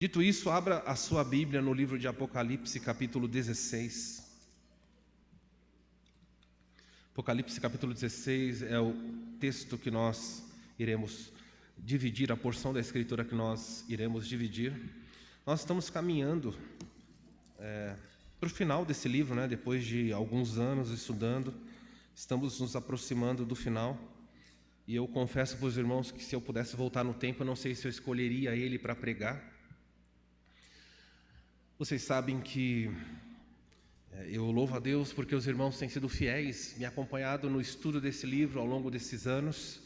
Dito isso, abra a sua Bíblia no livro de Apocalipse, capítulo 16. Apocalipse, capítulo 16 é o texto que nós iremos dividir, a porção da Escritura que nós iremos dividir. Nós estamos caminhando para o final desse livro, né? Depois de alguns anos estudando, estamos nos aproximando do final. E eu confesso para os irmãos que se eu pudesse voltar no tempo, eu não sei se eu escolheria ele para pregar. Vocês sabem que eu louvo a Deus porque os irmãos têm sido fiéis, me acompanhado no estudo desse livro ao longo desses anos.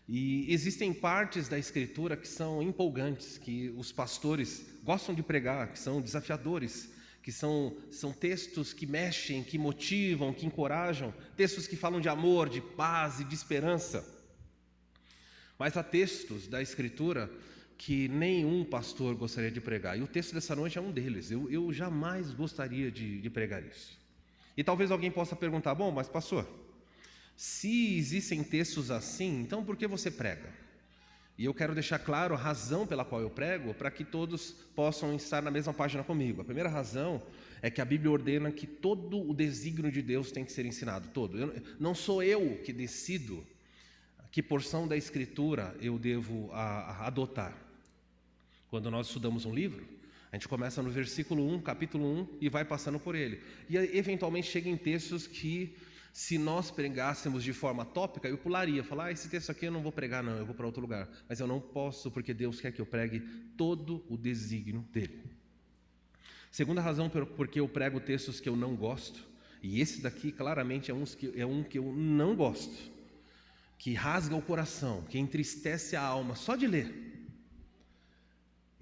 E existem partes da Escritura que são empolgantes, que os pastores gostam de pregar, que são desafiadores, que são textos que mexem, que motivam, que encorajam, textos que falam de amor, de paz e de esperança. Mas há textos da Escritura que nenhum pastor gostaria de pregar, e o texto dessa noite é um deles. Eu jamais gostaria de pregar isso. E talvez alguém possa perguntar: bom, mas pastor, se existem textos assim, então por que você prega? E eu quero deixar claro a razão pela qual eu prego, para que todos possam estar na mesma página comigo. A primeira razão é que a Bíblia ordena que todo o desígnio de Deus tem que ser ensinado, todo. Não sou eu que decido que porção da Escritura eu devo adotar. Quando nós estudamos um livro, a gente começa no versículo 1, capítulo 1, e vai passando por ele. E eventualmente chega em textos que, se nós pregássemos de forma tópica, eu pularia, falar: esse texto aqui eu não vou pregar não, eu vou para outro lugar. Mas eu não posso, porque Deus quer que eu pregue todo o desígnio dele. Segunda razão porque eu prego textos que eu não gosto, e esse daqui claramente é um que eu não gosto, que rasga o coração, que entristece a alma só de ler.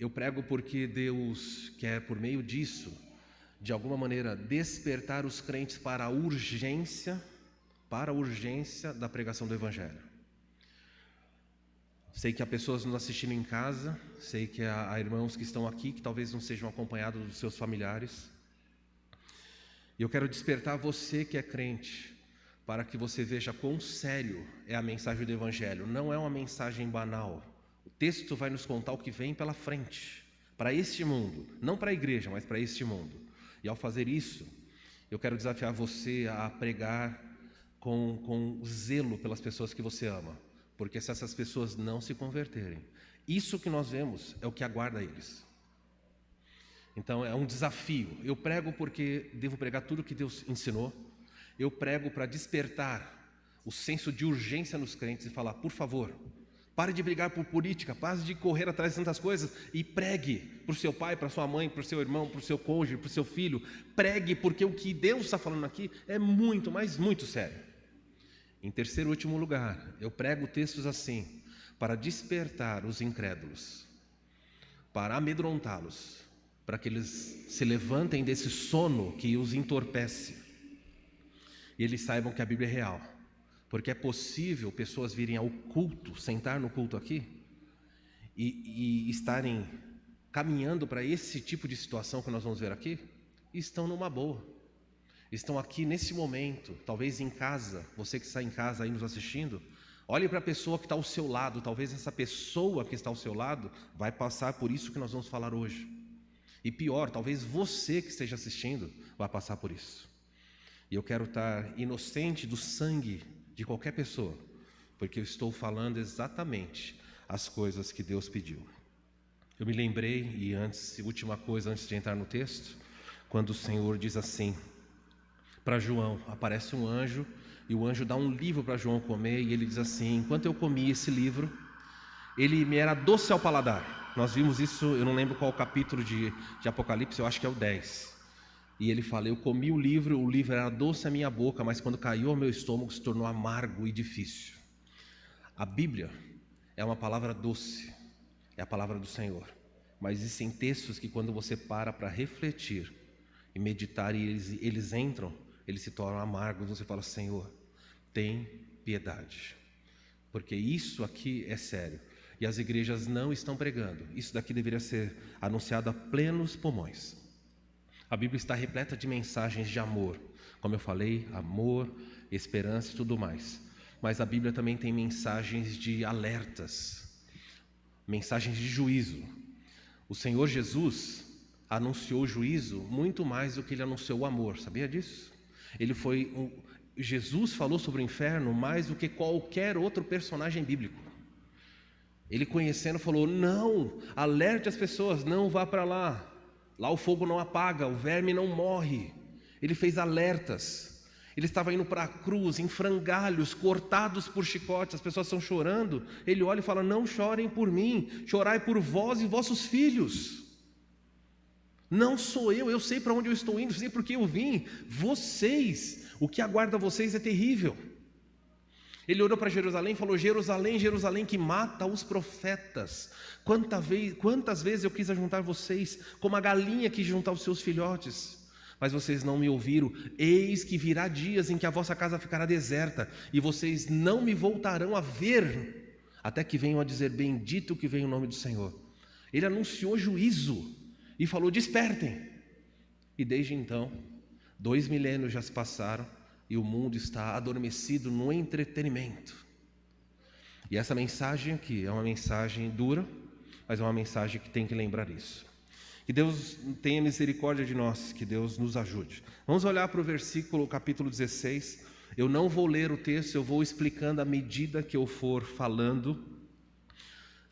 Eu prego porque Deus quer, por meio disso, de alguma maneira, despertar os crentes para a urgência da pregação do Evangelho. Sei que há pessoas nos assistindo em casa, sei que há irmãos que estão aqui, que talvez não sejam acompanhados dos seus familiares. E eu quero despertar você que é crente, para que você veja quão sério é a mensagem do Evangelho. Não é uma mensagem banal. O texto vai nos contar o que vem pela frente, para este mundo, não para a igreja, mas para este mundo. E ao fazer isso, eu quero desafiar você a pregar com zelo pelas pessoas que você ama, porque se essas pessoas não se converterem, isso que nós vemos é o que aguarda eles. Então é um desafio. Eu prego porque devo pregar tudo o que Deus ensinou. Eu prego para despertar o senso de urgência nos crentes e falar: por favor, pare de brigar por política, pare de correr atrás de tantas coisas e pregue para o seu pai, para a sua mãe, para o seu irmão, para o seu cônjuge, para o seu filho. Pregue, porque o que Deus está falando aqui é muito, mas muito sério. Em terceiro e último lugar, eu prego textos assim, para despertar os incrédulos, para amedrontá-los, para que eles se levantem desse sono que os entorpece e eles saibam que a Bíblia é real. Porque é possível pessoas virem ao culto, sentar no culto aqui e estarem caminhando para esse tipo de situação que nós vamos ver aqui, e estão numa boa. Estão aqui nesse momento, talvez em casa, você que está em casa aí nos assistindo, olhe para a pessoa que está ao seu lado, talvez essa pessoa que está ao seu lado vai passar por isso que nós vamos falar hoje. E pior, talvez você que esteja assistindo vai passar por isso. E eu quero estar inocente do sangue de qualquer pessoa, porque eu estou falando exatamente as coisas que Deus pediu. Eu me lembrei, e última coisa antes de entrar no texto, quando o Senhor diz assim para João, aparece um anjo, e o anjo dá um livro para João comer, e ele diz assim: enquanto eu comia esse livro, ele me era doce ao paladar. Nós vimos isso, eu não lembro qual capítulo de Apocalipse, eu acho que é o 10. E ele fala: eu comi o livro era doce à minha boca, mas quando caiu ao meu estômago se tornou amargo e difícil. A Bíblia é uma palavra doce, é a palavra do Senhor. Mas existem textos que quando você para refletir e meditar, e eles entram, eles se tornam amargos, você fala: Senhor, tem piedade. Porque isso aqui é sério. E as igrejas não estão pregando. Isso daqui deveria ser anunciado a plenos pulmões. A Bíblia está repleta de mensagens de amor, como eu falei, amor, esperança e tudo mais. Mas a Bíblia também tem mensagens de alertas, mensagens de juízo. O Senhor Jesus anunciou o juízo muito mais do que ele anunciou o amor, sabia disso? Jesus falou sobre o inferno mais do que qualquer outro personagem bíblico. Ele conhecendo falou, não, alerte as pessoas, não vá para lá, lá o fogo não apaga, o verme não morre. Ele fez alertas, ele estava indo para a cruz, em frangalhos, cortados por chicotes, as pessoas estão chorando, ele olha e fala, não chorem por mim, chorai por vós e vossos filhos. Não sou eu sei para onde eu estou indo, sei porque eu vim, vocês, o que aguarda vocês é terrível. Ele olhou para Jerusalém e falou, Jerusalém, Jerusalém, que mata os profetas, quantas vezes eu quis ajuntar vocês, como a galinha quis juntar os seus filhotes, mas vocês não me ouviram. Eis que virá dias em que a vossa casa ficará deserta, e vocês não me voltarão a ver, até que venham a dizer, bendito que vem o nome do Senhor. Ele anunciou juízo, e falou, despertem. E desde então, 2 milênios já se passaram, e o mundo está adormecido no entretenimento. E essa mensagem aqui é uma mensagem dura, mas é uma mensagem que tem que lembrar isso. Que Deus tenha misericórdia de nós, que Deus nos ajude. Vamos olhar para o capítulo 16. Eu não vou ler o texto, eu vou explicando à medida que eu for falando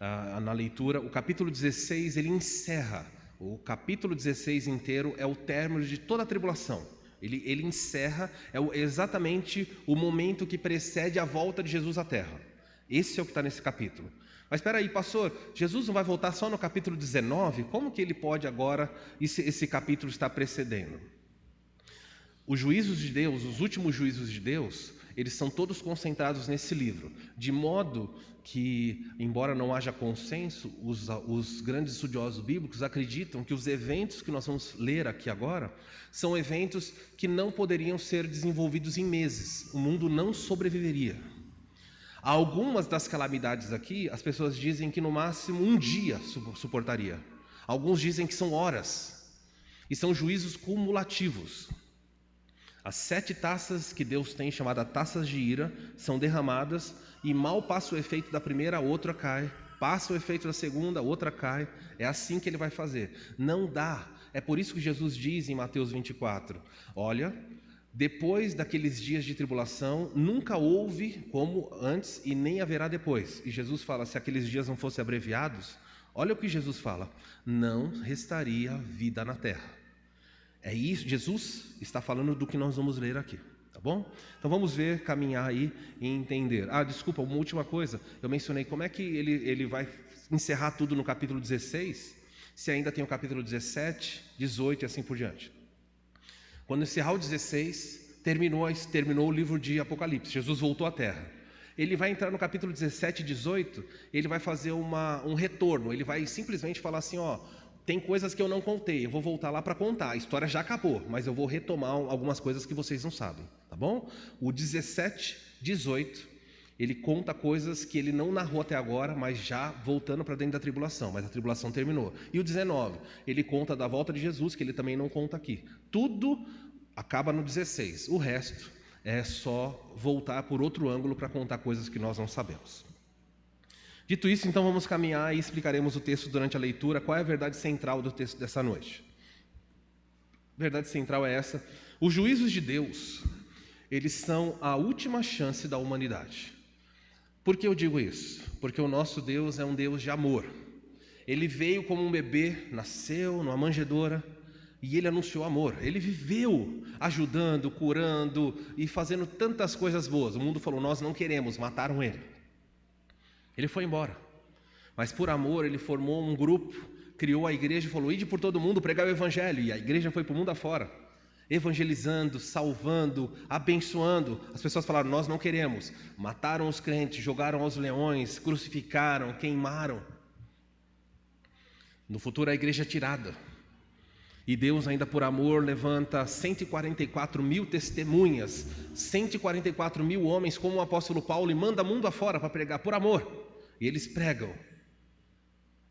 na leitura. O capítulo 16, ele encerra. O capítulo 16 inteiro é o término de toda a tribulação. Ele encerra, exatamente o momento que precede a volta de Jesus à terra. Esse é o que está nesse capítulo. Mas espera aí, pastor, Jesus não vai voltar só no capítulo 19? Como que ele pode agora, esse capítulo está precedendo? Os juízos de Deus, os últimos juízos de Deus, eles são todos concentrados nesse livro, de modo que, embora não haja consenso, os grandes estudiosos bíblicos acreditam que os eventos que nós vamos ler aqui agora são eventos que não poderiam ser desenvolvidos em meses, o mundo não sobreviveria. Algumas das calamidades aqui, as pessoas dizem que no máximo um dia suportaria, alguns dizem que são horas, e são juízos cumulativos. As 7 taças que Deus tem, chamadas taças de ira, são derramadas e mal passa o efeito da primeira, a outra cai. Passa o efeito da segunda, a outra cai. É assim que ele vai fazer. Não dá. É por isso que Jesus diz em Mateus 24, olha, depois daqueles dias de tribulação, nunca houve como antes e nem haverá depois. E Jesus fala, se aqueles dias não fossem abreviados, olha o que Jesus fala, não restaria vida na terra. É isso, Jesus está falando do que nós vamos ler aqui, tá bom? Então vamos ver, caminhar aí e entender. Desculpa, uma última coisa, eu mencionei como é que ele vai encerrar tudo no capítulo 16, se ainda tem o capítulo 17, 18 e assim por diante. Quando encerrar o 16, terminou o livro de Apocalipse, Jesus voltou à terra. Ele vai entrar no capítulo 17 e 18, ele vai fazer um retorno, ele vai simplesmente falar assim, tem coisas que eu não contei, eu vou voltar lá para contar, a história já acabou, mas eu vou retomar algumas coisas que vocês não sabem, tá bom? O 17, 18, ele conta coisas que ele não narrou até agora, mas já voltando para dentro da tribulação, mas a tribulação terminou. E o 19, ele conta da volta de Jesus, que ele também não conta aqui. Tudo acaba no 16, o resto é só voltar por outro ângulo para contar coisas que nós não sabemos. Dito isso, então vamos caminhar e explicaremos o texto durante a leitura. Qual é a verdade central do texto dessa noite? A verdade central é essa: os juízos de Deus, eles são a última chance da humanidade. Por que eu digo isso? Porque o nosso Deus é um Deus de amor. Ele veio como um bebê, nasceu numa manjedoura e ele anunciou amor. Ele viveu ajudando, curando e fazendo tantas coisas boas. O mundo falou, nós não queremos, mataram ele. Ele foi embora, mas por amor ele formou um grupo, criou a igreja e falou, ide por todo mundo pregar o evangelho, e a igreja foi para o mundo afora, evangelizando, salvando, abençoando. As pessoas falaram, nós não queremos, mataram os crentes, jogaram aos leões, crucificaram, queimaram. No futuro a igreja é tirada, e Deus ainda por amor levanta 144 mil testemunhas, 144 mil homens como o apóstolo Paulo, e manda mundo afora para pregar por amor, e eles pregam.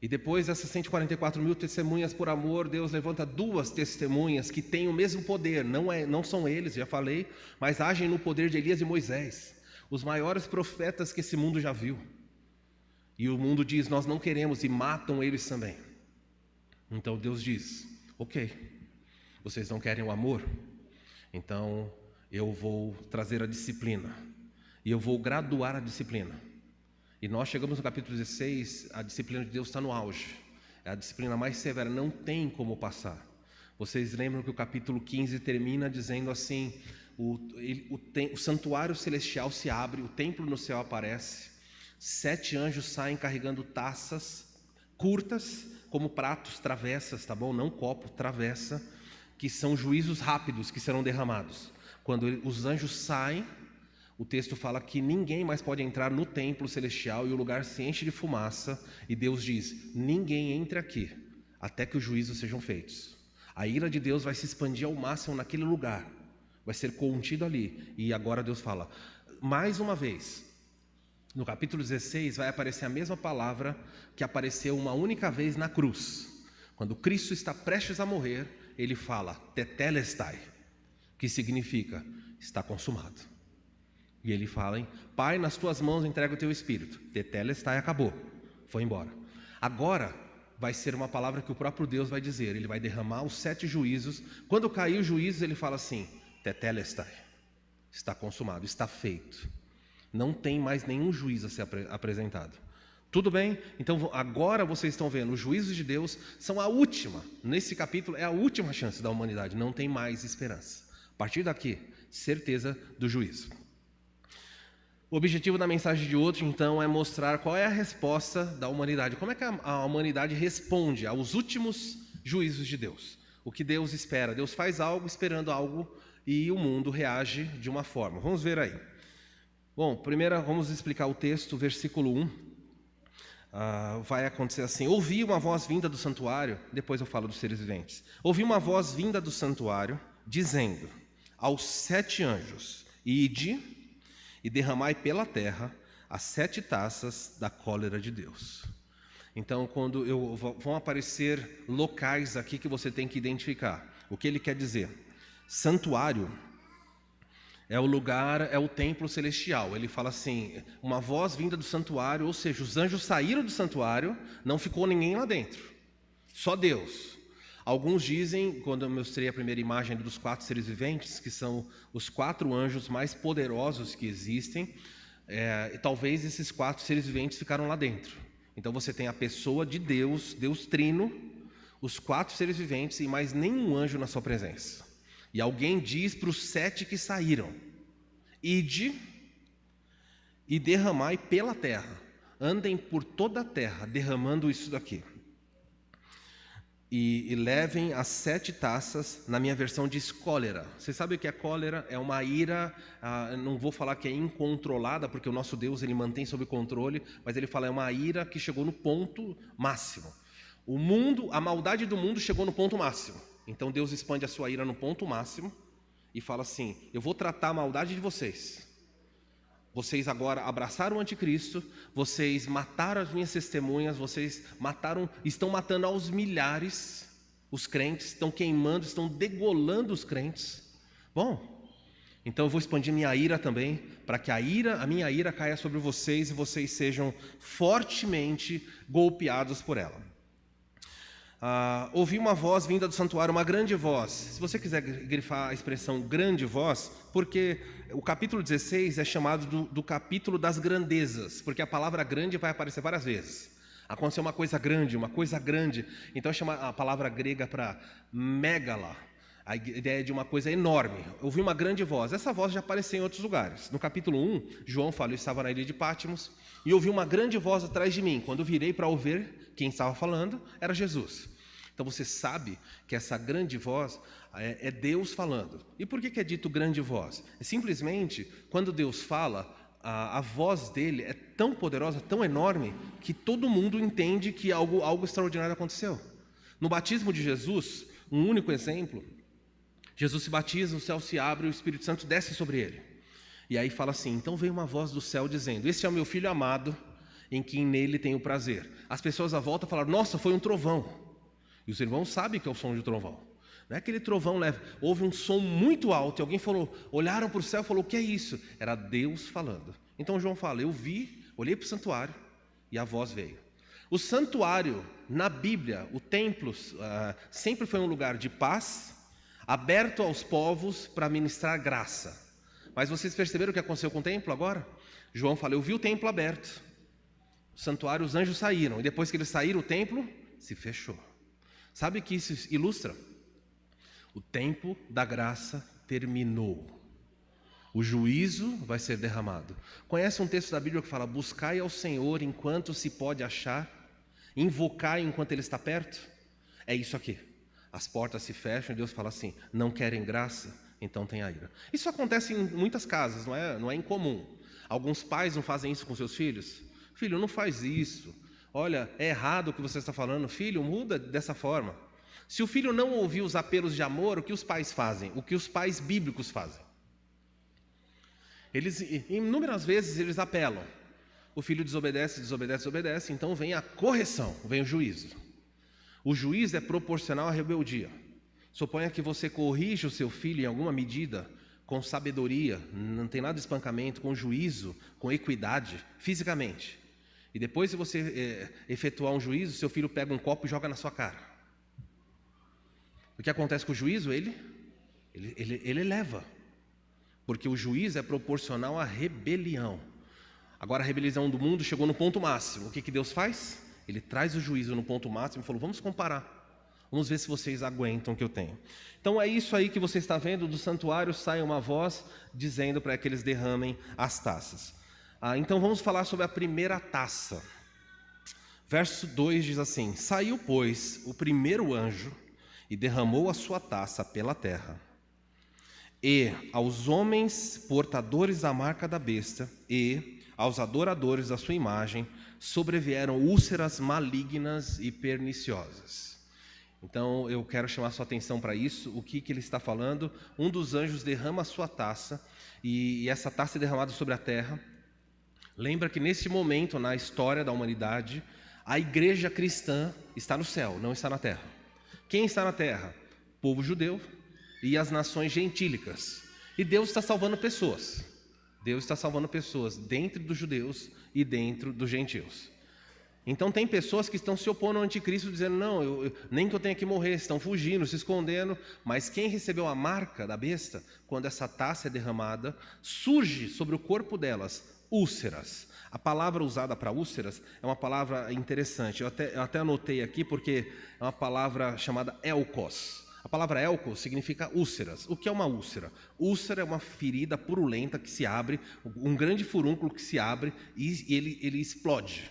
E depois dessas 144 mil testemunhas por amor, Deus levanta 2 testemunhas que têm o mesmo poder, não são eles, já falei, mas agem no poder de Elias e Moisés, os maiores profetas que esse mundo já viu. E o mundo diz, nós não queremos, e matam eles também. Então Deus diz: ok, vocês não querem o amor? Então eu vou trazer a disciplina, e eu vou graduar a disciplina. E nós chegamos no capítulo 16, a disciplina de Deus está no auge, é a disciplina mais severa, não tem como passar. Vocês lembram que o capítulo 15 termina dizendo assim: o santuário celestial se abre, o templo no céu aparece, 7 anjos saem carregando taças curtas, como pratos, travessas, tá bom? Não copo, travessa, que são juízos rápidos que serão derramados. Quando os anjos saem, o texto fala que ninguém mais pode entrar no templo celestial, e o lugar se enche de fumaça, e Deus diz: ninguém entre aqui, até que os juízos sejam feitos. A ira de Deus vai se expandir ao máximo naquele lugar, vai ser contido ali. E agora Deus fala, mais uma vez, no capítulo 16 vai aparecer a mesma palavra que apareceu uma única vez na cruz. Quando Cristo está prestes a morrer, ele fala, tetelestai, que significa, está consumado. E ele fala, hein? Pai, nas tuas mãos entrego o teu espírito. Tetelestai, acabou, foi embora. Agora vai ser uma palavra que o próprio Deus vai dizer. Ele vai derramar os 7 juízos. Quando cair os juízos, ele fala assim, tetelestai, está consumado, está feito. Não tem mais nenhum juízo a ser apresentado. Tudo bem? Então agora vocês estão vendo, os juízos de Deus são a última, nesse capítulo é a última chance da humanidade, não tem mais esperança. A partir daqui, certeza do juízo. O objetivo da mensagem de hoje, então, é mostrar qual é a resposta da humanidade. Como é que a humanidade responde aos últimos juízos de Deus? O que Deus espera? Deus faz algo esperando algo e o mundo reage de uma forma. Vamos ver aí. Bom, primeiro vamos explicar o texto, versículo 1. Vai acontecer assim: ouvi uma voz vinda do santuário, depois eu falo dos seres viventes. Ouvi uma voz vinda do santuário, dizendo aos 7 anjos: ide e derramai pela terra as 7 taças da cólera de Deus. Então, vão aparecer locais aqui que você tem que identificar. O que ele quer dizer? Santuário é o lugar, é o templo celestial. Ele fala assim, uma voz vinda do santuário, ou seja, os anjos saíram do santuário, não ficou ninguém lá dentro, só Deus. Alguns dizem, quando eu mostrei a primeira imagem dos 4 seres viventes, que são os 4 anjos mais poderosos que existem, e talvez esses 4 seres viventes ficaram lá dentro. Então você tem a pessoa de Deus, Deus Trino, os 4 seres viventes e mais nenhum anjo na sua presença. E alguém diz para os 7 que saíram: ide e derramai pela terra, andem por toda a terra derramando isso daqui. E levem as 7 taças, na minha versão diz cólera. Você sabe o que é cólera? É uma ira, não vou falar que é incontrolada, porque o nosso Deus ele mantém sob controle, mas ele fala é uma ira que chegou no ponto máximo. O mundo, a maldade do mundo chegou no ponto máximo. Então Deus expande a sua ira no ponto máximo e fala assim: eu vou tratar a maldade de vocês. Vocês agora abraçaram o anticristo, vocês mataram as minhas testemunhas, estão matando aos milhares os crentes, estão queimando, estão degolando os crentes. Bom, então eu vou expandir minha ira também, para que a minha ira caia sobre vocês e vocês sejam fortemente golpeados por ela. Ouvi uma voz vinda do santuário, uma grande voz. Se você quiser grifar a expressão grande voz, porque o capítulo 16 é chamado do capítulo das grandezas, porque a palavra grande vai aparecer várias vezes. Aconteceu uma coisa grande, então chama a palavra grega para megala, a ideia de uma coisa enorme. Ouvi uma grande voz, essa voz já apareceu em outros lugares. No capítulo 1, João fala, eu estava na ilha de Patmos, e ouvi uma grande voz atrás de mim. Quando virei para ouvir quem estava falando, era Jesus. Então você sabe que essa grande voz é Deus falando. E por que é dito grande voz? É simplesmente, quando Deus fala, a voz dele é tão poderosa, tão enorme, que todo mundo entende que algo extraordinário aconteceu. No batismo de Jesus, um único exemplo, Jesus se batiza, o céu se abre, o Espírito Santo desce sobre ele. E aí fala assim, então veio uma voz do céu dizendo, esse é o meu filho amado, em quem nele tenho prazer. As pessoas à volta falaram, nossa, foi um trovão. E os irmãos sabem que é o som de trovão. Não é aquele trovão leve. Houve um som muito alto e alguém falou, olharam para o céu e falou, o que é isso? Era Deus falando. Então João fala, eu vi, olhei para o santuário e a voz veio. O santuário, na Bíblia, o templo, sempre foi um lugar de paz, aberto aos povos para ministrar graça. Mas vocês perceberam o que aconteceu com o templo agora? João fala, eu vi o templo aberto, o santuário, os anjos saíram, e depois que eles saíram, o templo se fechou. Sabe o que isso ilustra? O tempo da graça terminou. O juízo vai ser derramado. Conhece um texto da Bíblia que fala, buscai ao Senhor enquanto se pode achar, invocai enquanto Ele está perto? É isso aqui. As portas se fecham e Deus fala assim, não querem graça? Então tem a ira. Isso acontece em muitas casas, não é incomum. Alguns pais não fazem isso com seus filhos. Filho, não faz isso. Olha, é errado o que você está falando. Filho, muda dessa forma. Se o filho não ouvir os apelos de amor, o que os pais fazem? O que os pais bíblicos fazem? Eles, inúmeras vezes, eles apelam. O filho desobedece, então vem a correção, vem o juízo. O juízo é proporcional à rebeldia. Suponha que você corrija o seu filho em alguma medida, com sabedoria, não tem nada de espancamento, com juízo, com equidade, fisicamente. E depois de você efetuar um juízo, seu filho pega um copo e joga na sua cara. O que acontece com o juízo? Ele leva. Porque o juízo é proporcional à rebelião. Agora a rebelião do mundo chegou no ponto máximo. O que Deus faz? Ele traz o juízo no ponto máximo e falou, vamos comparar. Vamos ver se vocês aguentam o que eu tenho. Então é isso aí que você está vendo, do santuário sai uma voz dizendo para que eles derramem as taças. Então vamos falar sobre a primeira taça. Verso 2 diz assim, saiu, pois, o primeiro anjo e derramou a sua taça pela terra. E aos homens portadores da marca da besta e aos adoradores da sua imagem sobrevieram úlceras malignas e perniciosas. Então eu quero chamar sua atenção para isso. O que ele está falando? Um dos anjos derrama a sua taça e essa taça é derramada sobre a terra. Lembra que nesse momento na história da humanidade a igreja cristã está no céu, não está na terra. Quem está na terra? O povo judeu e as nações gentílicas. E Deus está salvando pessoas. Deus está salvando pessoas dentro dos judeus e dentro dos gentios. Então tem pessoas que estão se opondo ao anticristo, dizendo, não, nem que eu tenha que morrer, estão fugindo, se escondendo. Mas quem recebeu a marca da besta, quando essa taça é derramada, surge sobre o corpo delas úlceras. A palavra usada para úlceras é uma palavra interessante. Eu até anotei aqui porque é uma palavra chamada elkos. A palavra elkos significa úlceras. O que é uma úlcera? Úlcera é uma ferida purulenta que se abre, um grande furúnculo que se abre e ele explode.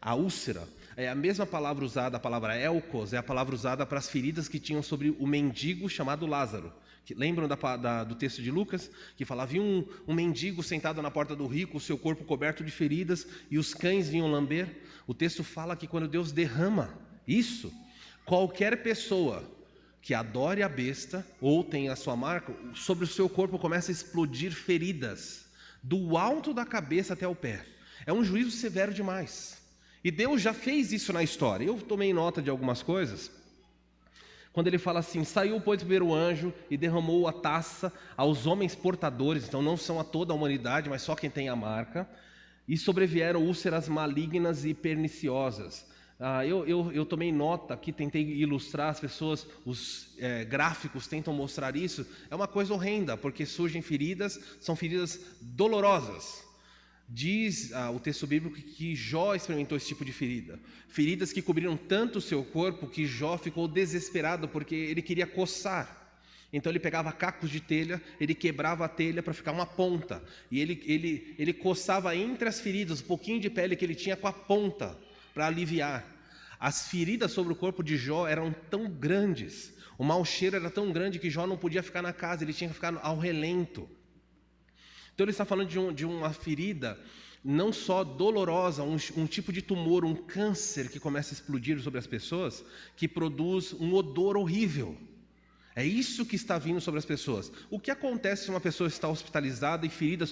A úlcera é a mesma palavra usada, a palavra elkos, é a palavra usada para as feridas que tinham sobre o mendigo chamado Lázaro. Lembram do texto de Lucas? Que falava, havia um mendigo sentado na porta do rico, o seu corpo coberto de feridas, e os cães vinham lamber. O texto fala que quando Deus derrama isso, qualquer pessoa que adore a besta, ou tenha a sua marca, sobre o seu corpo começa a explodir feridas, do alto da cabeça até o pé. É um juízo severo demais. E Deus já fez isso na história. Eu tomei nota de algumas coisas. Quando ele fala assim, saiu, pois, o primeiro anjo e derramou a taça aos homens portadores, então não são a toda a humanidade, mas só quem tem a marca, e sobrevieram úlceras malignas e perniciosas. Eu tomei nota aqui, tentei ilustrar as pessoas, os gráficos tentam mostrar isso. É uma coisa horrenda, porque surgem feridas, são feridas dolorosas. Diz o texto bíblico que Jó experimentou esse tipo de ferida. Feridas que cobriram tanto o seu corpo que Jó ficou desesperado porque ele queria coçar. Então ele pegava cacos de telha, ele quebrava a telha para ficar uma ponta. E ele coçava entre as feridas, um pouquinho de pele que ele tinha com a ponta, para aliviar. As feridas sobre o corpo de Jó eram tão grandes, o mau cheiro era tão grande que Jó não podia ficar na casa, ele tinha que ficar ao relento. Então ele está falando de uma ferida não só dolorosa, um tipo de tumor, um câncer que começa a explodir sobre as pessoas, que produz um odor horrível. É isso que está vindo sobre as pessoas. O que acontece se uma pessoa está hospitalizada e feridas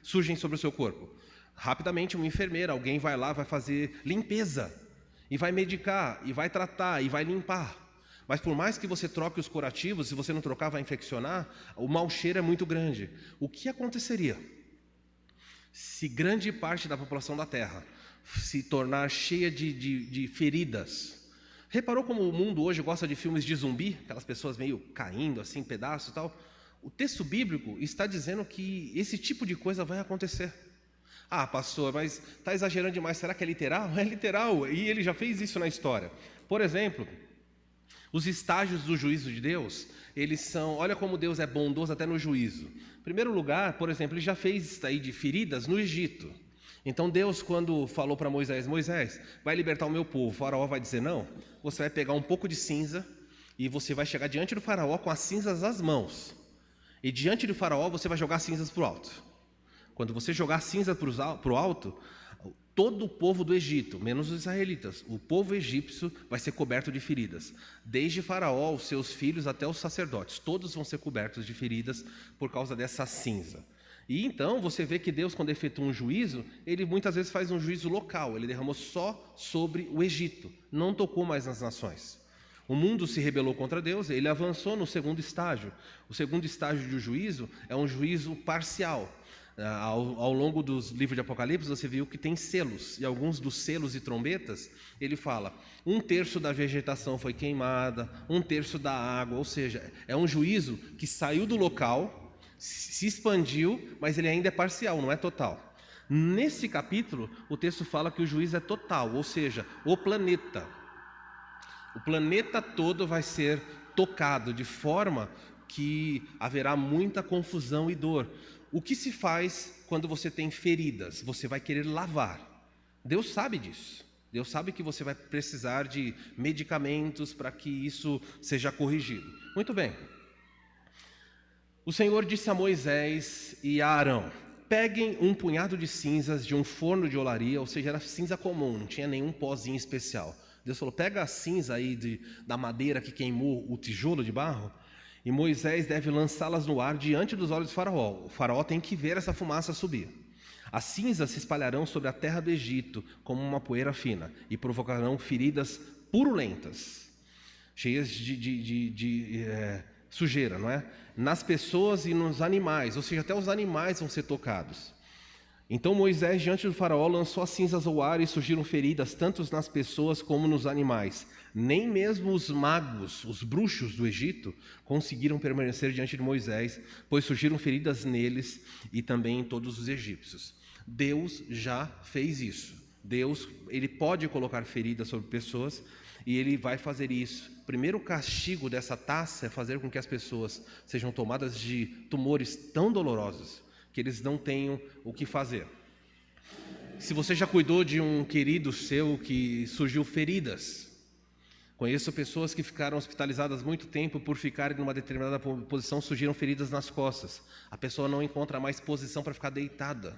surgem sobre o seu corpo? Rapidamente uma enfermeira, alguém vai lá, vai fazer limpeza, e vai medicar, e vai tratar, e vai limpar. Mas por mais que você troque os curativos, se você não trocar vai infeccionar, o mau cheiro é muito grande. O que aconteceria se grande parte da população da Terra se tornar cheia de feridas. Reparou como o mundo hoje gosta de filmes de zumbi? Aquelas pessoas meio caindo assim, em pedaços e tal. O texto bíblico está dizendo que esse tipo de coisa vai acontecer. Ah, pastor, mas está exagerando demais. Será que é literal? É literal, e ele já fez isso na história. Por exemplo, os estágios do juízo de Deus, eles são, olha como Deus é bondoso até no juízo. Em primeiro lugar, por exemplo, ele já fez isso aí de feridas no Egito. Então Deus, quando falou para Moisés, vai libertar o meu povo, o faraó vai dizer não, você vai pegar um pouco de cinza e você vai chegar diante do faraó com as cinzas nas mãos. E diante do faraó você vai jogar cinzas para o alto. Quando você jogar cinza para o alto, todo o povo do Egito, menos os israelitas, o povo egípcio vai ser coberto de feridas. Desde faraó, os seus filhos até os sacerdotes, todos vão ser cobertos de feridas por causa dessa cinza. E então você vê que Deus, quando efetua um juízo, ele muitas vezes faz um juízo local, ele derramou só sobre o Egito, não tocou mais nas nações. O mundo se rebelou contra Deus, ele avançou no segundo estágio. O segundo estágio de juízo é um juízo parcial. Ao longo dos livros de Apocalipse, você viu que tem selos, e alguns dos selos e trombetas, ele fala, 1/3 da vegetação foi queimada, 1/3 da água, ou seja, é um juízo que saiu do local, se expandiu, mas ele ainda é parcial, não é total. Nesse capítulo, o texto fala que o juízo é total, ou seja, o planeta todo vai ser tocado, de forma que haverá muita confusão e dor. O que se faz quando você tem feridas? Você vai querer lavar. Deus sabe disso. Deus sabe que você vai precisar de medicamentos para que isso seja corrigido. Muito bem. O Senhor disse a Moisés e a Arão, peguem um punhado de cinzas de um forno de olaria, ou seja, era cinza comum, não tinha nenhum pozinho especial. Deus falou, pega a cinza aí da madeira que queimou o tijolo de barro, e Moisés deve lançá-las no ar diante dos olhos do faraó. O faraó tem que ver essa fumaça subir. As cinzas se espalharão sobre a terra do Egito como uma poeira fina e provocarão feridas purulentas, cheias de sujeira, não é? Nas pessoas e nos animais, ou seja, até os animais vão ser tocados. Então Moisés, diante do faraó, lançou as cinzas ao ar e surgiram feridas, tanto nas pessoas como nos animais. Nem mesmo os magos, os bruxos do Egito, conseguiram permanecer diante de Moisés, pois surgiram feridas neles e também em todos os egípcios. Deus já fez isso. Deus, ele pode colocar feridas sobre pessoas e ele vai fazer isso. O primeiro castigo dessa taça é fazer com que as pessoas sejam tomadas de tumores tão dolorosos que eles não tenham o que fazer. Se você já cuidou de um querido seu que surgiu feridas, conheço pessoas que ficaram hospitalizadas muito tempo por ficarem numa determinada posição, surgiram feridas nas costas. A pessoa não encontra mais posição para ficar deitada.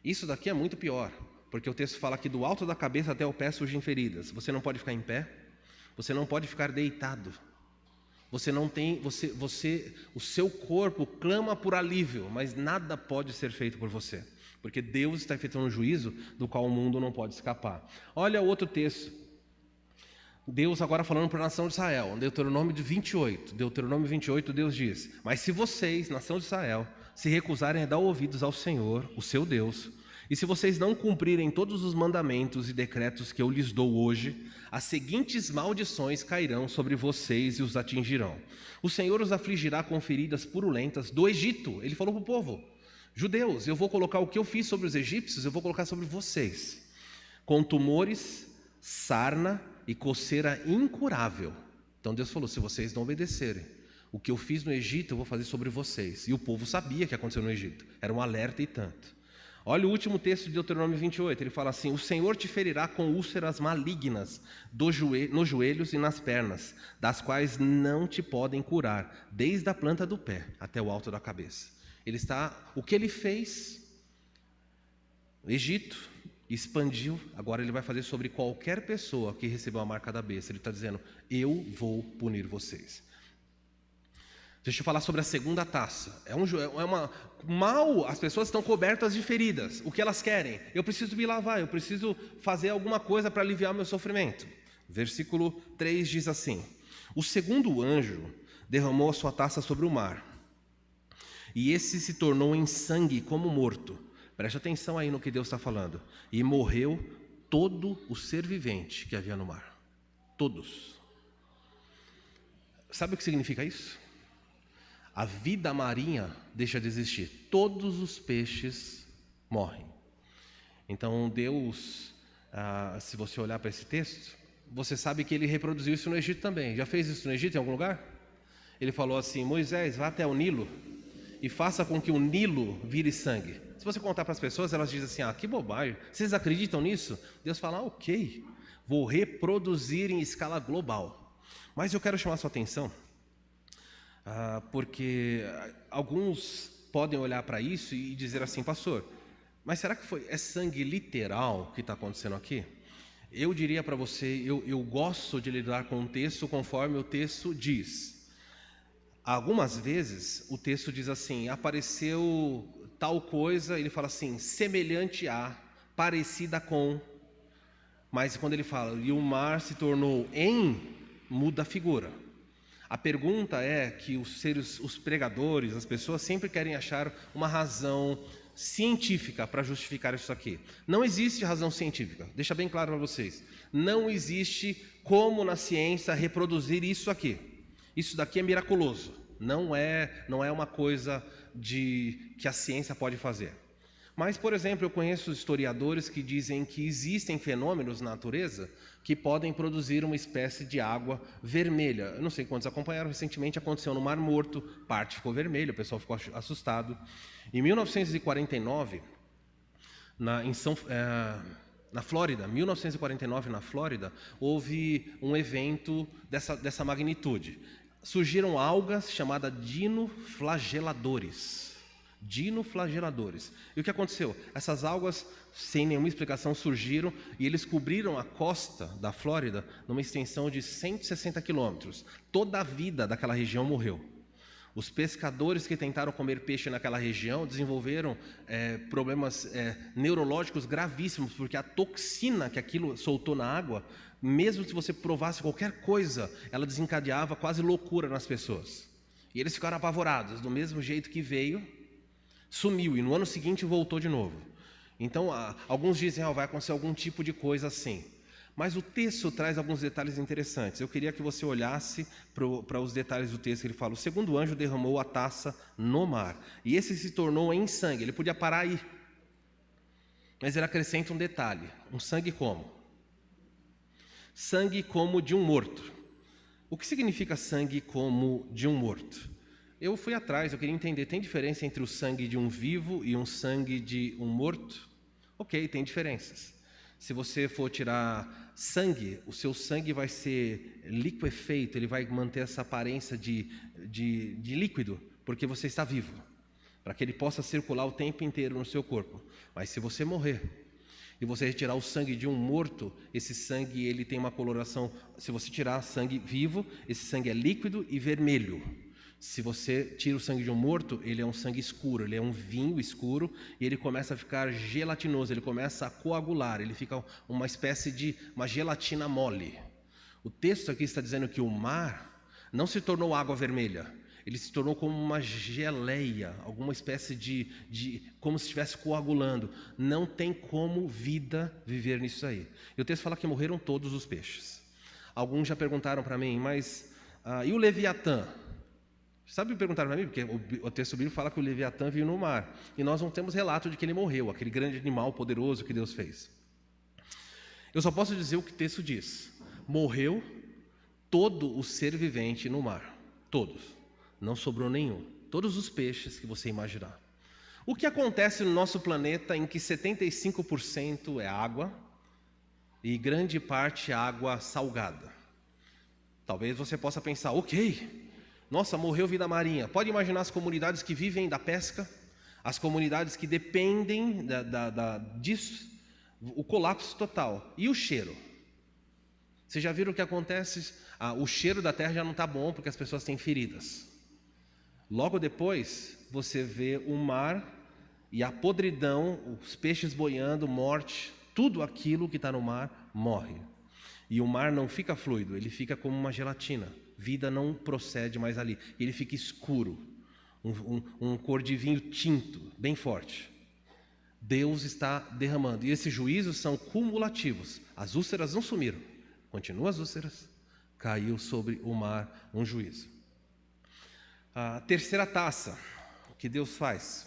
Isso daqui é muito pior, porque o texto fala que do alto da cabeça até o pé surgem feridas. Você não pode ficar em pé, você não pode ficar deitado. Você não tem, o seu corpo clama por alívio, mas nada pode ser feito por você, porque Deus está efetuando um juízo do qual o mundo não pode escapar. Olha outro texto. Deus agora falando para a nação de Israel, Deuteronômio 28, Deus diz, mas se vocês, nação de Israel, se recusarem a dar ouvidos ao Senhor, o seu Deus, e se vocês não cumprirem todos os mandamentos e decretos que eu lhes dou hoje, as seguintes maldições cairão sobre vocês e os atingirão. O Senhor os afligirá com feridas purulentas do Egito. Ele falou para o povo, judeus, eu vou colocar o que eu fiz sobre os egípcios, eu vou colocar sobre vocês, com tumores, sarna e coceira incurável. Então Deus falou, se vocês não obedecerem, o que eu fiz no Egito eu vou fazer sobre vocês. E o povo sabia que aconteceu no Egito, era um alerta e tanto. Olha o último texto de Deuteronômio 28, ele fala assim, o Senhor te ferirá com úlceras malignas nos joelhos e nas pernas, das quais não te podem curar, desde a planta do pé até o alto da cabeça. O que ele fez no Egito, expandiu, agora ele vai fazer sobre qualquer pessoa que recebeu a marca da besta. Ele está dizendo, eu vou punir vocês. Deixa eu falar sobre a segunda taça. As pessoas estão cobertas de feridas. O que elas querem? Eu preciso me lavar, eu preciso fazer alguma coisa para aliviar o meu sofrimento. Versículo 3 diz assim, o segundo anjo derramou a sua taça sobre o mar, e esse se tornou em sangue como morto. Preste atenção aí no que Deus está falando. E morreu todo o ser vivente que havia no mar. Todos. Sabe o que significa isso? A vida marinha deixa de existir. Todos os peixes morrem. Então Deus, se você olhar para esse texto, você sabe que ele reproduziu isso no Egito também. Já fez isso no Egito em algum lugar? Ele falou assim: Moisés, vá até o Nilo e faça com que o Nilo vire sangue. Se você contar para as pessoas, elas dizem assim: que bobagem, vocês acreditam nisso? Deus fala: ok, vou reproduzir em escala global. Mas eu quero chamar a sua atenção, porque alguns podem olhar para isso e dizer assim: pastor, mas será que é sangue literal que está acontecendo aqui? Eu diria para você, eu gosto de lidar com o texto conforme o texto diz. Algumas vezes o texto diz assim: apareceu tal coisa, ele fala assim, semelhante a, parecida com. Mas quando ele fala, e o mar se tornou em, muda a figura. A pergunta é que os pregadores, as pessoas sempre querem achar uma razão científica para justificar isso aqui. Não existe razão científica, deixa bem claro para vocês. Não existe como na ciência reproduzir isso aqui. Isso daqui é miraculoso. Não é uma coisa que a ciência pode fazer. Mas, por exemplo, eu conheço historiadores que dizem que existem fenômenos na natureza que podem produzir uma espécie de água vermelha. Eu não sei quantos acompanharam, recentemente aconteceu no Mar Morto, parte ficou vermelha, o pessoal ficou assustado. Em 1949, na Flórida, 1949 na Flórida, houve um evento dessa magnitude. Surgiram algas chamadas dinoflageladores. Dinoflageladores. E o que aconteceu? Essas algas, sem nenhuma explicação, surgiram e eles cobriram a costa da Flórida numa extensão de 160 quilômetros. Toda a vida daquela região morreu. Os pescadores que tentaram comer peixe naquela região desenvolveram problemas neurológicos gravíssimos, porque a toxina que aquilo soltou na água, mesmo se você provasse qualquer coisa, ela desencadeava quase loucura nas pessoas. E eles ficaram apavorados, do mesmo jeito que veio, sumiu, e no ano seguinte voltou de novo. Então, alguns dizem, vai acontecer algum tipo de coisa assim. Mas o texto traz alguns detalhes interessantes. Eu queria que você olhasse para os detalhes do texto. Ele fala: o segundo anjo derramou a taça no mar, e esse se tornou em sangue. Ele podia parar aí, mas ele acrescenta um detalhe: um sangue como? Sangue como de um morto. O que significa sangue como de um morto? Eu fui atrás, eu queria entender, tem diferença entre o sangue de um vivo e um sangue de um morto? Ok, tem diferenças. Se você for tirar sangue, o seu sangue vai ser liquefeito, ele vai manter essa aparência de líquido, porque você está vivo, para que ele possa circular o tempo inteiro no seu corpo. Mas se você morrer e você retirar o sangue de um morto, esse sangue ele tem uma coloração. Se você tirar sangue vivo, esse sangue é líquido e vermelho. Se você tira o sangue de um morto, ele é um sangue escuro, ele é um vinho escuro e ele começa a ficar gelatinoso, ele começa a coagular, ele fica uma espécie de uma gelatina mole. O texto aqui está dizendo que o mar não se tornou água vermelha, ele se tornou como uma geleia, alguma espécie de como se estivesse coagulando. Não tem como vida viver nisso aí. E o texto fala que morreram todos os peixes. Alguns já perguntaram para mim, mas e o Leviatã? Sabe, perguntaram para mim, porque o texto bíblico fala que o Leviatã veio no mar, e nós não temos relato de que ele morreu, aquele grande animal poderoso que Deus fez. Eu só posso dizer o que o texto diz: morreu todo o ser vivente no mar, todos, não sobrou nenhum, todos os peixes que você imaginar. O que acontece no nosso planeta em que 75% é água, e grande parte água salgada? Talvez você possa pensar, ok, nossa, morreu vida marinha. Pode imaginar as comunidades que vivem da pesca, as comunidades que dependem disso, o colapso total. E o cheiro? Vocês já viram o que acontece? O cheiro da terra já não está bom porque as pessoas têm feridas. Logo depois, você vê o mar e a podridão, os peixes boiando, morte, tudo aquilo que está no mar morre. E o mar não fica fluido, ele fica como uma gelatina. Vida não procede mais ali. Ele fica escuro, um cor de vinho tinto, bem forte. Deus está derramando. E esses juízos são cumulativos. As úlceras não sumiram. Continuam as úlceras. Caiu sobre o mar um juízo. A terceira taça. O que Deus faz?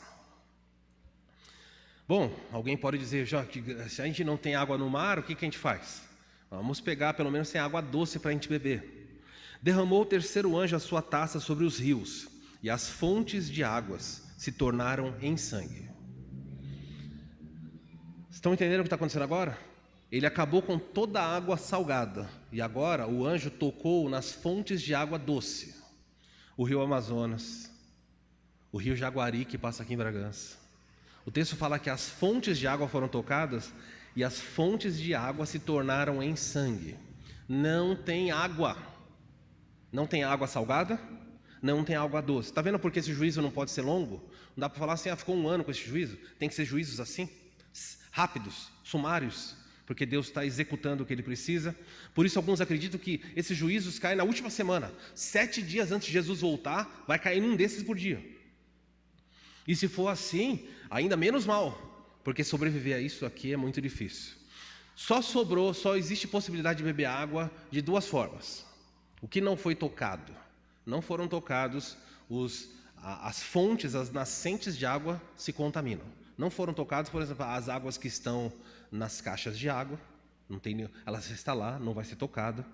Bom, alguém pode dizer, já que se a gente não tem água no mar, o que a gente faz? Vamos pegar pelo menos sem água doce para a gente beber. Derramou o terceiro anjo a sua taça sobre os rios, e as fontes de águas se tornaram em sangue. Estão entendendo o que está acontecendo agora? Ele acabou com toda a água salgada, e agora o anjo tocou nas fontes de água doce. O rio Amazonas, o rio Jaguari, que passa aqui em Bragança. O texto fala que as fontes de água foram tocadas e as fontes de água se tornaram em sangue. Não tem água. Não tem água salgada, não tem água doce. Está vendo por que esse juízo não pode ser longo? Não dá para falar assim, ficou um ano com esse juízo. Tem que ser juízos assim, rápidos, sumários, porque Deus está executando o que Ele precisa. Por isso alguns acreditam que esses juízos caem na última semana. 7 dias antes de Jesus voltar, vai cair um desses por dia. E se for assim, ainda menos mal, porque sobreviver a isso aqui é muito difícil. Só existe possibilidade de beber água de duas formas. O que não foi tocado? Não foram tocados as fontes, as nascentes de água se contaminam. Não foram tocados, por exemplo, as águas que estão nas caixas de água, ela está lá, não vai ser tocada.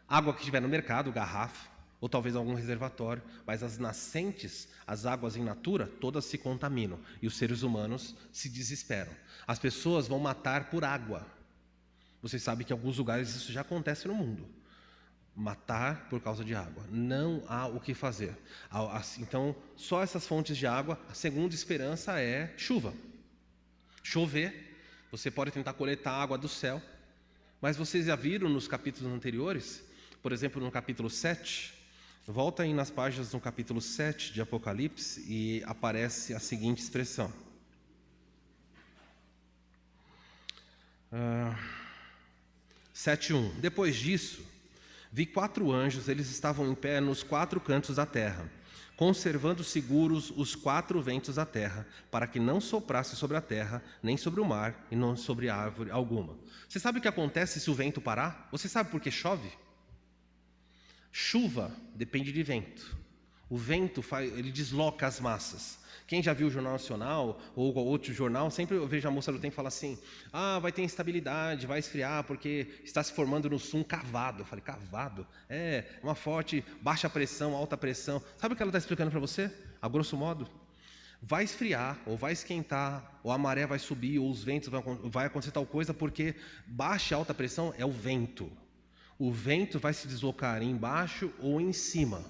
Água que estiver no mercado, garrafa, ou talvez algum reservatório, mas as nascentes, as águas in natura, todas se contaminam, e os seres humanos se desesperam. As pessoas vão matar por água. Vocês sabem que em alguns lugares isso já acontece no mundo. Matar por causa de água. Não há o que fazer. Então, só essas fontes de água. A segunda esperança é chuva. Chover. Você pode tentar coletar água do céu, mas vocês já viram nos capítulos anteriores, por exemplo, no capítulo 7, volta aí nas páginas no capítulo 7 de Apocalipse e aparece a seguinte expressão. 7:1. Depois disso, vi 4 anjos, eles estavam em pé nos 4 cantos da terra, conservando seguros os 4 ventos da terra, para que não soprasse sobre a terra, nem sobre o mar, e não sobre árvore alguma. Você sabe o que acontece se o vento parar? Você sabe por que chove? Chuva depende de vento. O vento ele desloca as massas. Quem já viu o Jornal Nacional ou outro jornal, sempre eu vejo a moça do tempo falar assim: vai ter instabilidade, vai esfriar porque está se formando no sul um cavado. Eu falei, cavado? É uma forte, baixa pressão, alta pressão. Sabe o que ela está explicando para você? A grosso modo, vai esfriar, ou vai esquentar, ou a maré vai subir, ou os ventos vai acontecer tal coisa, porque baixa e alta pressão é o vento. O vento vai se deslocar embaixo ou em cima.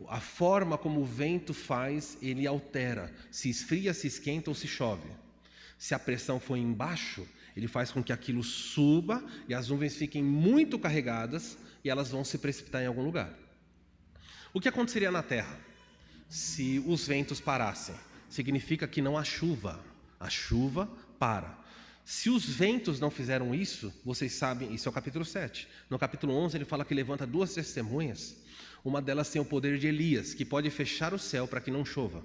A forma como o vento faz, ele altera. Se esfria, se esquenta ou se chove. Se a pressão for embaixo, ele faz com que aquilo suba e as nuvens fiquem muito carregadas e elas vão se precipitar em algum lugar. O que aconteceria na Terra se os ventos parassem? Significa que não há chuva. A chuva para. Se os ventos não fizeram isso, vocês sabem, isso é o capítulo 7. No capítulo 11 ele fala que levanta 2 testemunhas. Uma delas tem o poder de Elias, que pode fechar o céu para que não chova.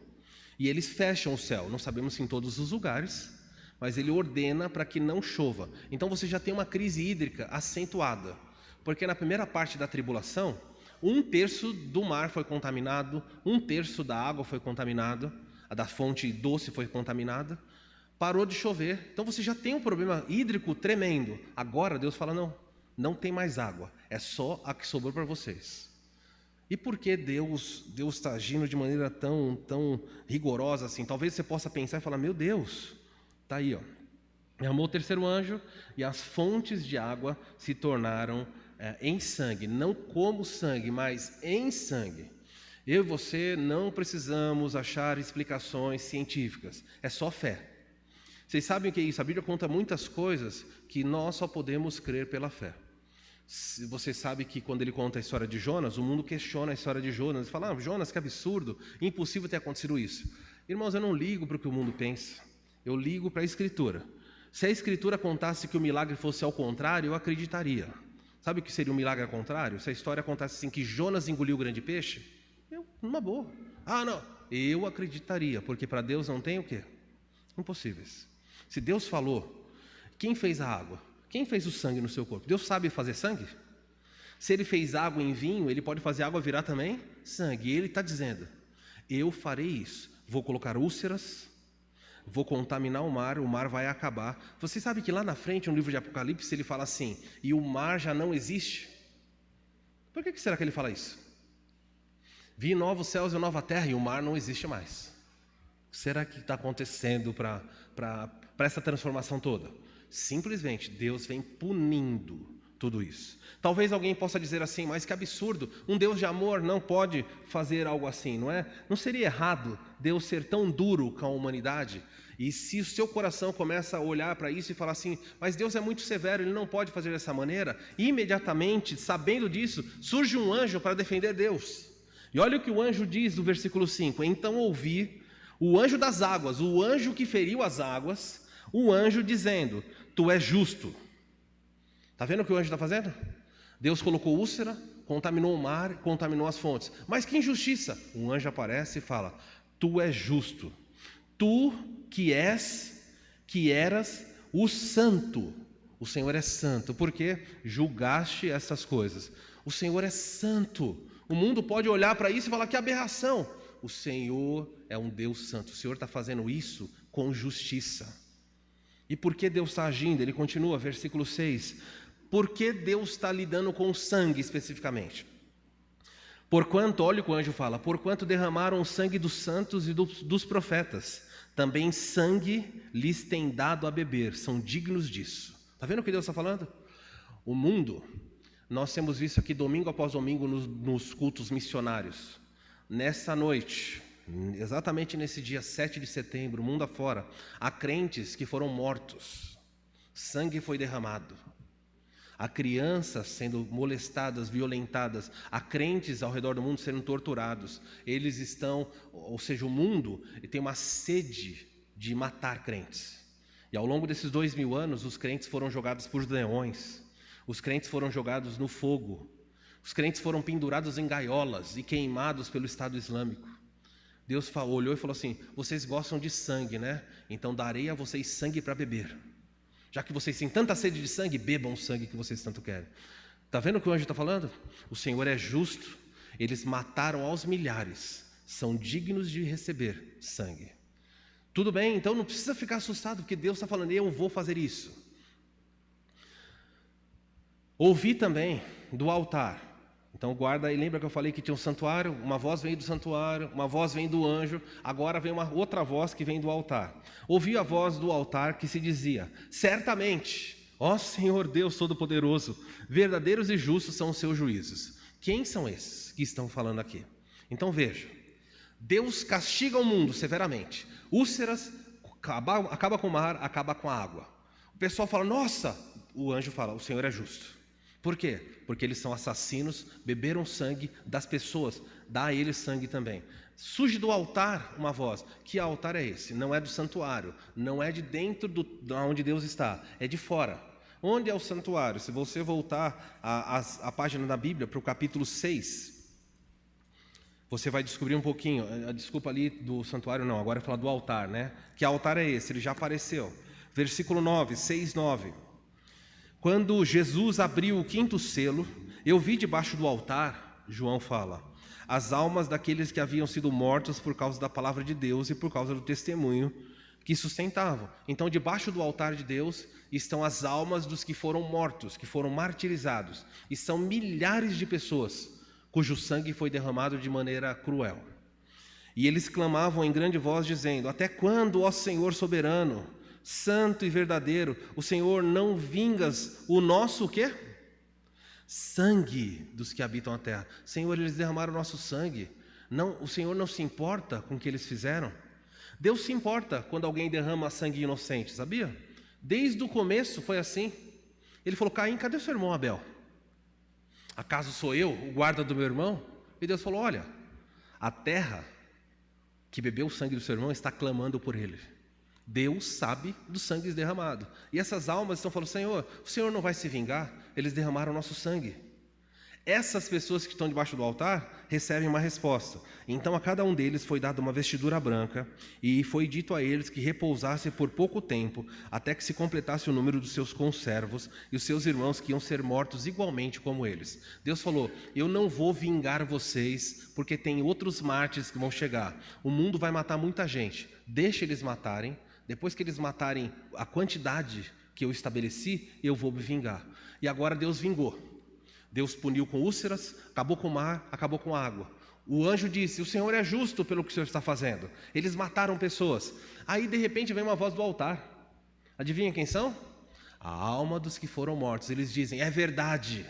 E eles fecham o céu, não sabemos se em todos os lugares, mas ele ordena para que não chova. Então você já tem uma crise hídrica acentuada, porque na primeira parte da tribulação, 1/3 do mar foi contaminado, 1/3 da água foi contaminada, a da fonte doce foi contaminada, parou de chover, então você já tem um problema hídrico tremendo. Agora Deus fala, não tem mais água, é só a que sobrou para vocês. E por que Deus está agindo de maneira tão rigorosa assim? Talvez você possa pensar e falar, meu Deus, está aí, derramou o terceiro anjo e as fontes de água se tornaram em sangue, não como sangue, mas em sangue. Eu e você não precisamos achar explicações científicas, é só fé. Vocês sabem o que é isso? A Bíblia conta muitas coisas que nós só podemos crer pela fé. Você sabe que quando ele conta a história de Jonas, o mundo questiona a história de Jonas e fala, Jonas, que absurdo, impossível ter acontecido isso. Irmãos, eu não ligo para o que o mundo pensa, eu ligo para a Escritura. Se a Escritura contasse que o milagre fosse ao contrário, eu acreditaria. Sabe o que seria um milagre ao contrário? Se a história contasse assim, que Jonas engoliu o grande peixe, numa boa. Não, eu acreditaria, porque para Deus não tem o quê? Impossíveis. Se Deus falou, quem fez a água? Quem fez o sangue no seu corpo? Deus sabe fazer sangue? Se Ele fez água em vinho, Ele pode fazer água virar também sangue. E Ele está dizendo, eu farei isso. Vou colocar úlceras, vou contaminar o mar vai acabar. Você sabe que lá na frente, no livro de Apocalipse, ele fala assim, e o mar já não existe? Por que será que ele fala isso? Vi novos céus e nova terra, e o mar não existe mais. O que será que está acontecendo para essa transformação toda? Simplesmente, Deus vem punindo tudo isso. Talvez alguém possa dizer assim, mas que absurdo, um Deus de amor não pode fazer algo assim, não é? Não seria errado Deus ser tão duro com a humanidade? E se o seu coração começa a olhar para isso e falar assim, mas Deus é muito severo, Ele não pode fazer dessa maneira, imediatamente, sabendo disso, surge um anjo para defender Deus. E olha o que o anjo diz no versículo 5, então ouvi o anjo das águas, o anjo que feriu as águas, o anjo dizendo, tu és justo. Está vendo o que o anjo está fazendo? Deus colocou úlcera, contaminou o mar, contaminou as fontes. Mas que injustiça! Um anjo aparece e fala, tu és justo. Tu que eras o santo. O Senhor é santo, porque julgaste essas coisas. O Senhor é santo. O mundo pode olhar para isso e falar que aberração. O Senhor é um Deus santo. O Senhor está fazendo isso com justiça. E por que Deus está agindo? Ele continua, versículo 6. Por que Deus está lidando com o sangue especificamente? Porquanto, olha o que o anjo fala, porquanto derramaram o sangue dos santos e dos profetas, também sangue lhes tem dado a beber, são dignos disso. Está vendo o que Deus está falando? O mundo, nós temos visto aqui domingo após domingo nos cultos missionários. Nessa noite, exatamente nesse dia 7 de setembro, mundo afora, há crentes que foram mortos, sangue foi derramado. Há crianças sendo molestadas, violentadas, há crentes ao redor do mundo sendo torturados. Eles estão, ou seja, o mundo tem uma sede de matar crentes. E ao longo desses 2000 anos, os crentes foram jogados por leões, os crentes foram jogados no fogo, os crentes foram pendurados em gaiolas e queimados pelo Estado Islâmico. Deus olhou e falou assim, vocês gostam de sangue, né? Então darei a vocês sangue para beber. Já que vocês têm tanta sede de sangue, bebam o sangue que vocês tanto querem. Está vendo o que o anjo está falando? O Senhor é justo, eles mataram aos milhares, são dignos de receber sangue. Tudo bem, então não precisa ficar assustado, porque Deus está falando, eu vou fazer isso. Ouvi também do altar. Então guarda aí, lembra que eu falei que tinha um santuário? Uma voz vem do santuário, uma voz vem do anjo, agora vem uma outra voz que vem do altar. Ouvi a voz do altar que se dizia, certamente, ó Senhor Deus Todo-Poderoso, verdadeiros e justos são os seus juízos. Quem são esses que estão falando aqui? Então veja, Deus castiga o mundo severamente. Úlceras, acaba com o mar, acaba com a água. O pessoal fala, nossa, o anjo fala, o Senhor é justo. Por quê? Porque eles são assassinos, beberam sangue das pessoas, dá a eles sangue também. Surge do altar uma voz, que altar é esse? Não é do santuário, não é de dentro de onde Deus está, é de fora. Onde é o santuário? Se você voltar a página da Bíblia para o capítulo 6, você vai descobrir um pouquinho, desculpa ali do santuário não, agora é falar do altar, né? Que altar é esse? Ele já apareceu. Versículo 9, 6, 9. Quando Jesus abriu o 5º selo, eu vi debaixo do altar, João fala, as almas daqueles que haviam sido mortos por causa da palavra de Deus e por causa do testemunho que sustentavam. Então, debaixo do altar de Deus estão as almas dos que foram mortos, que foram martirizados. E são milhares de pessoas cujo sangue foi derramado de maneira cruel. E eles clamavam em grande voz, dizendo, até quando, ó Senhor soberano, santo e verdadeiro, o Senhor não vingas o nosso o quê? Sangue dos que habitam a terra. Senhor, eles derramaram o nosso sangue. Não, o Senhor não se importa com o que eles fizeram? Deus se importa quando alguém derrama sangue inocente, sabia? Desde o começo foi assim. Ele falou, Caim, cadê o seu irmão Abel? Acaso sou eu, o guarda do meu irmão? E Deus falou, olha, a terra que bebeu o sangue do seu irmão está clamando por ele. Deus sabe do sangue derramado. E essas almas estão falando, Senhor, o Senhor não vai se vingar? Eles derramaram o nosso sangue. Essas pessoas que estão debaixo do altar recebem uma resposta. Então a cada um deles foi dada uma vestidura branca, e foi dito a eles que repousassem por pouco tempo, até que se completasse o número dos seus conservos e os seus irmãos que iam ser mortos igualmente como eles. Deus falou: eu não vou vingar vocês, porque tem outros mártires que vão chegar. O mundo vai matar muita gente. Deixa eles matarem. Depois que eles matarem a quantidade que eu estabeleci, eu vou me vingar. E agora Deus vingou. Deus puniu com úlceras, acabou com o mar, acabou com a água. O anjo disse: o Senhor é justo pelo que o Senhor está fazendo. Eles mataram pessoas. Aí de repente vem uma voz do altar. Adivinha quem são? A alma dos que foram mortos. Eles dizem: é verdade.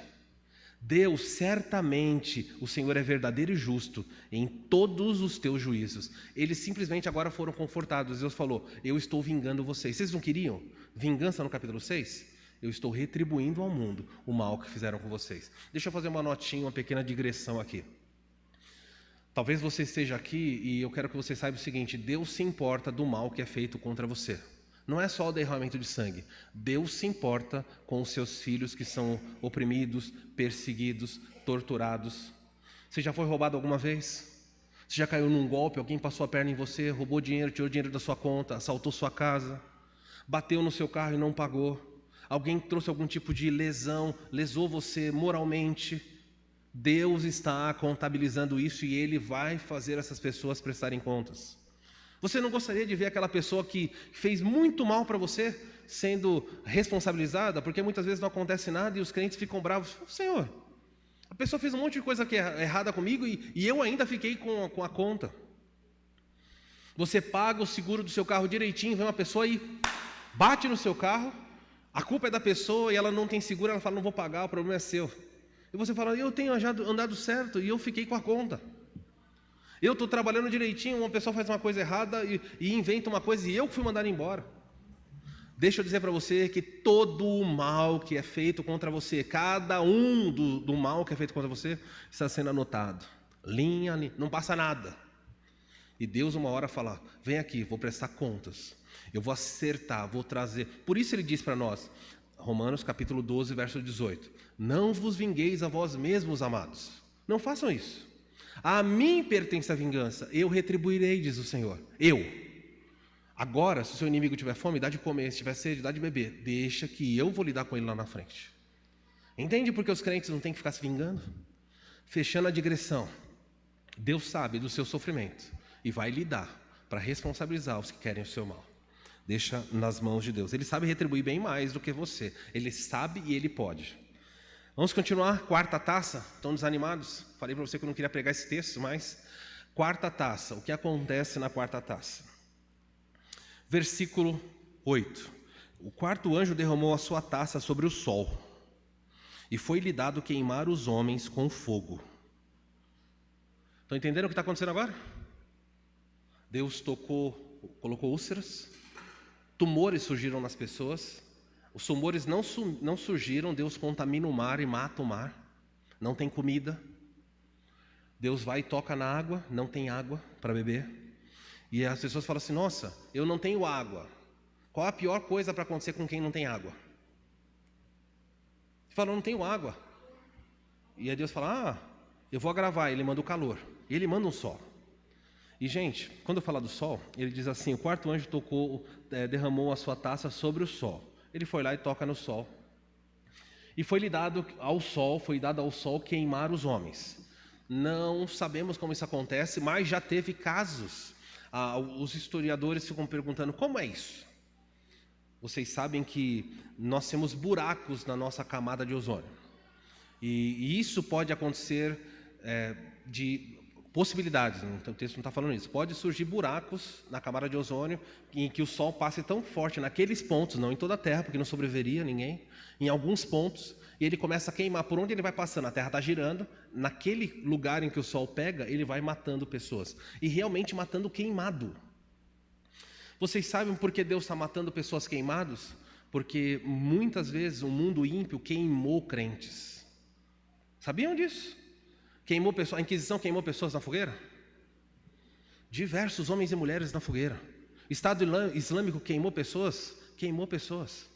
Deus, certamente o Senhor é verdadeiro e justo em todos os teus juízos. Eles simplesmente agora foram confortados. Deus falou: eu estou vingando vocês. Vocês não queriam vingança no capítulo 6? Eu estou retribuindo ao mundo o mal que fizeram com vocês. Deixa eu fazer uma notinha, uma pequena digressão aqui. Talvez você esteja aqui e eu quero que você saiba o seguinte: Deus se importa do mal que é feito contra você. Não é só o derramamento de sangue. Deus se importa com os seus filhos que são oprimidos, perseguidos, torturados. Você já foi roubado alguma vez? Você já caiu num golpe? Alguém passou a perna em você, roubou dinheiro, tirou dinheiro da sua conta, assaltou sua casa, bateu no seu carro e não pagou? Alguém trouxe algum tipo de lesão, lesou você moralmente? Deus está contabilizando isso e Ele vai fazer essas pessoas prestarem contas. Você não gostaria de ver aquela pessoa que fez muito mal para você sendo responsabilizada? Porque muitas vezes não acontece nada e os crentes ficam bravos. Senhor, a pessoa fez um monte de coisa que é errada comigo e eu ainda fiquei com a conta. Você paga o seguro do seu carro direitinho, vem uma pessoa e bate no seu carro. A culpa é da pessoa e ela não tem seguro, ela fala: não vou pagar, o problema é seu. E você fala: eu tenho andado certo e eu fiquei com a conta. Eu estou trabalhando direitinho, uma pessoa faz uma coisa errada e inventa uma coisa e eu fui mandado embora. Deixa eu dizer para você que todo o mal que é feito contra você, cada um do mal que é feito contra você, está sendo anotado. Linha, não passa nada. E Deus uma hora fala: vem aqui, vou prestar contas. Eu vou acertar, vou trazer. Por isso ele diz para nós, Romanos capítulo 12, verso 18: não vos vingueis a vós mesmos, amados. Não façam isso. A mim pertence a vingança, eu retribuirei, diz o Senhor. Eu. Agora, se o seu inimigo tiver fome, dá de comer, se tiver sede, dá de beber. Deixa que eu vou lidar com ele lá na frente. Entende por que os crentes não têm que ficar se vingando? Fechando a digressão. Deus sabe do seu sofrimento e vai lidar para responsabilizar os que querem o seu mal. Deixa nas mãos de Deus. Ele sabe retribuir bem mais do que você. Ele sabe e Ele pode. Vamos continuar. Quarta taça. Estão desanimados? Falei para você que eu não queria pregar esse texto, mas... quarta taça. O que acontece na quarta taça? Versículo 8. O quarto anjo derramou a sua taça sobre o sol, e foi-lhe dado queimar os homens com fogo. Estão entendendo o que está acontecendo agora? Deus colocou úlceras, tumores surgiram nas pessoas. Os tumores não surgiram, Deus contamina o mar e mata o mar. Não tem comida. Deus vai e toca na água, não tem água para beber. E as pessoas falam assim: nossa, eu não tenho água. Qual a pior coisa para acontecer com quem não tem água? Ele fala: eu não tenho água. E aí Deus fala: eu vou agravar. Ele manda o calor. E Ele manda um sol. E gente, quando eu falar do sol, ele diz assim: o quarto anjo derramou a sua taça sobre o sol. Ele foi lá e toca no sol. E foi dado ao sol queimar os homens. Não sabemos como isso acontece, mas já teve casos. Os historiadores ficam perguntando: como é isso? Vocês sabem que nós temos buracos na nossa camada de ozônio. E isso pode acontecer de possibilidades, então o texto não está falando isso. Pode surgir buracos na camada de ozônio em que o sol passe tão forte naqueles pontos, não em toda a Terra, porque não sobreviveria ninguém, em alguns pontos, e ele começa a queimar. Por onde ele vai passando, a Terra está girando, naquele lugar em que o sol pega, ele vai matando pessoas, e realmente matando queimado. Vocês sabem por que Deus está matando pessoas queimadas? Porque muitas vezes o mundo ímpio queimou crentes. Sabiam disso? Queimou pessoas, a Inquisição queimou pessoas na fogueira? Diversos homens e mulheres na fogueira. Estado Islâmico queimou pessoas? Queimou pessoas.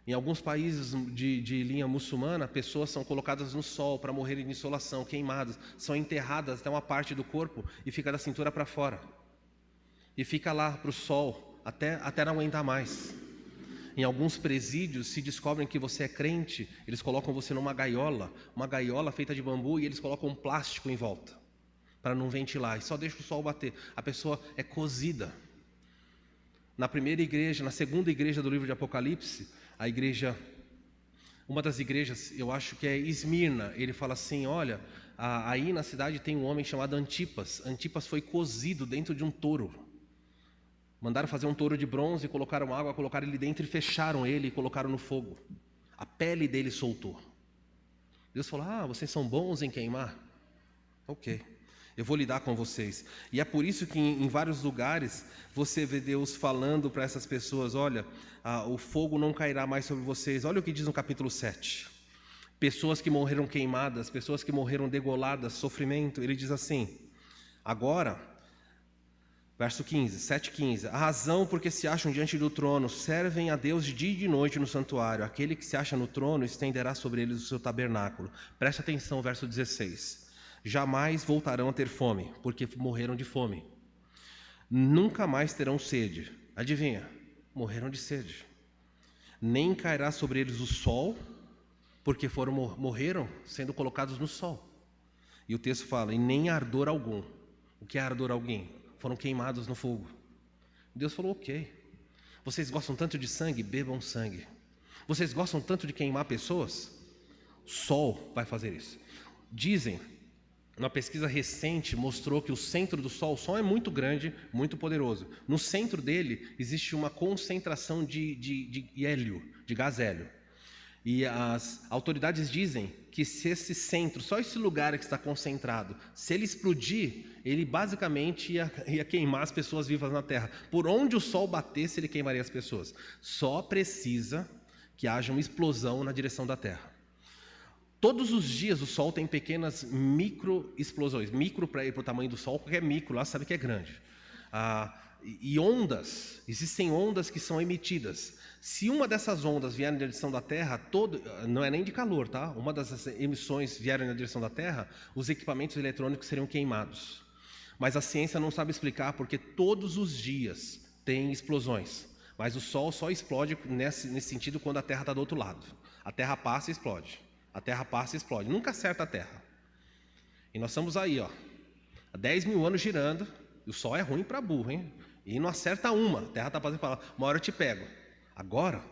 Em alguns países de linha muçulmana, pessoas são colocadas no sol para morrerem de insolação, queimadas, são enterradas até uma parte do corpo e fica da cintura para fora. E fica lá para o sol, até não aguentar mais. Em alguns presídios, se descobrem que você é crente, eles colocam você numa gaiola feita de bambu, e eles colocam um plástico em volta, para não ventilar, e só deixa o sol bater. A pessoa é cozida. Na primeira igreja, na segunda igreja do livro de Apocalipse, uma das igrejas, eu acho que é Esmirna, ele fala assim, olha, aí na cidade tem um homem chamado Antipas. Antipas foi cozido dentro de um touro. Mandaram fazer um touro de bronze, colocaram água, colocaram ele dentro e fecharam ele e colocaram no fogo. A pele dele soltou. Deus falou, vocês são bons em queimar? Ok, eu vou lidar com vocês. E é por isso que em vários lugares você vê Deus falando para essas pessoas, olha, o fogo não cairá mais sobre vocês. Olha o que diz no capítulo 7. Pessoas que morreram queimadas, pessoas que morreram degoladas, sofrimento. Ele diz assim, agora... Verso 15, 7,15. A razão porque se acham diante do trono, servem a Deus de dia e de noite no santuário. Aquele que se acha no trono estenderá sobre eles o seu tabernáculo. Preste atenção, verso 16. Jamais voltarão a ter fome, porque morreram de fome. Nunca mais terão sede. Adivinha? Morreram de sede. Nem cairá sobre eles o sol, porque morreram sendo colocados no sol. E o texto fala, e nem ardor algum. O que é ardor algum? Foram queimados no fogo. Deus falou, ok. Vocês gostam tanto de sangue? Bebam sangue. Vocês gostam tanto de queimar pessoas? O sol vai fazer isso. Dizem, uma pesquisa recente mostrou que o centro do sol, o sol é muito grande, muito poderoso. No centro dele existe uma concentração de hélio, de gás hélio. E as autoridades dizem que se esse centro, só esse lugar que está concentrado, se ele explodir, ele basicamente ia queimar as pessoas vivas na Terra. Por onde o sol batesse, ele queimaria as pessoas. Só precisa que haja uma explosão na direção da Terra. Todos os dias o sol tem pequenas micro-explosões. Micro para ir para o tamanho do sol, porque é micro, lá sabe que é grande. E ondas, existem ondas que são emitidas. Se uma dessas ondas vier na direção da Terra, não é nem de calor, tá? Uma dessas emissões vierem na direção da Terra, os equipamentos eletrônicos seriam queimados. Mas a ciência não sabe explicar porque todos os dias tem explosões. Mas o Sol só explode nesse sentido quando a Terra está do outro lado. A Terra passa e explode. A Terra passa e explode. Nunca acerta a Terra. E nós estamos aí, há 10 mil anos girando, e o Sol é ruim para burro, hein? E não acerta uma. A Terra está fazendo falar, uma hora eu te pego. Agora,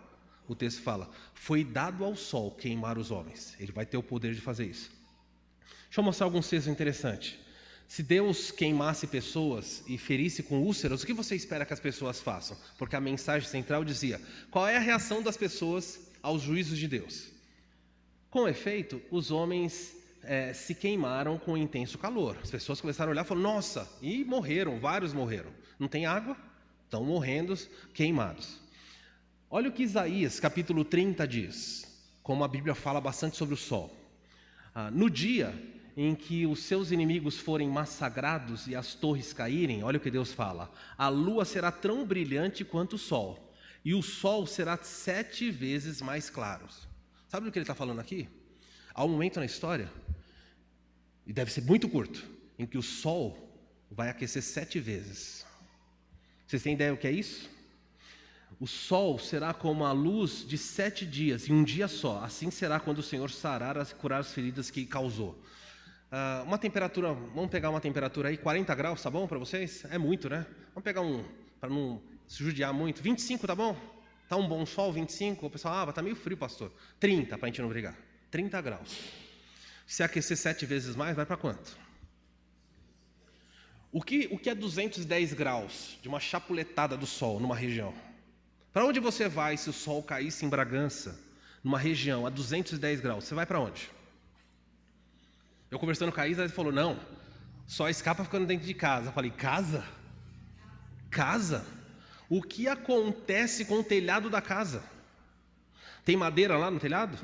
o texto fala, foi dado ao sol queimar os homens. Ele vai ter o poder de fazer isso. Deixa eu mostrar alguns textos interessantes. Se Deus queimasse pessoas e ferisse com úlceras, o que você espera que as pessoas façam? Porque a mensagem central dizia, qual é a reação das pessoas aos juízos de Deus? Com efeito, os homens se queimaram com intenso calor. As pessoas começaram a olhar e falaram, nossa, e morreram, vários morreram. Não tem água? Estão morrendo, queimados. Olha o que Isaías, capítulo 30 diz, como a Bíblia fala bastante sobre o sol. No dia em que os seus inimigos forem massacrados e as torres caírem, olha o que Deus fala, a lua será tão brilhante quanto o sol, e o sol será 7 vezes mais claro. Sabe do que ele está falando aqui? Há um momento na história, e deve ser muito curto, em que o sol vai aquecer 7 vezes. Vocês têm ideia do que é isso? O sol será como a luz de 7 dias, em um dia só. Assim será quando o Senhor sarar e curar as feridas que causou. Uma temperatura, vamos pegar uma temperatura aí, 40 graus, tá bom para vocês? É muito, né? Vamos pegar para não se judiar muito, 25, tá bom? Tá um bom sol, 25, o pessoal, tá meio frio, pastor. 30, para a gente não brigar. 30 graus. Se aquecer 7 vezes mais, vai para quanto? O que é 210 graus de uma chapuletada do sol numa região? Para onde você vai se o sol caísse em Bragança, numa região a 210 graus? Você vai para onde? Eu conversando com a Isa, ele falou, não, só escapa ficando dentro de casa. Eu falei, casa? Casa? O que acontece com o telhado da casa? Tem madeira lá no telhado?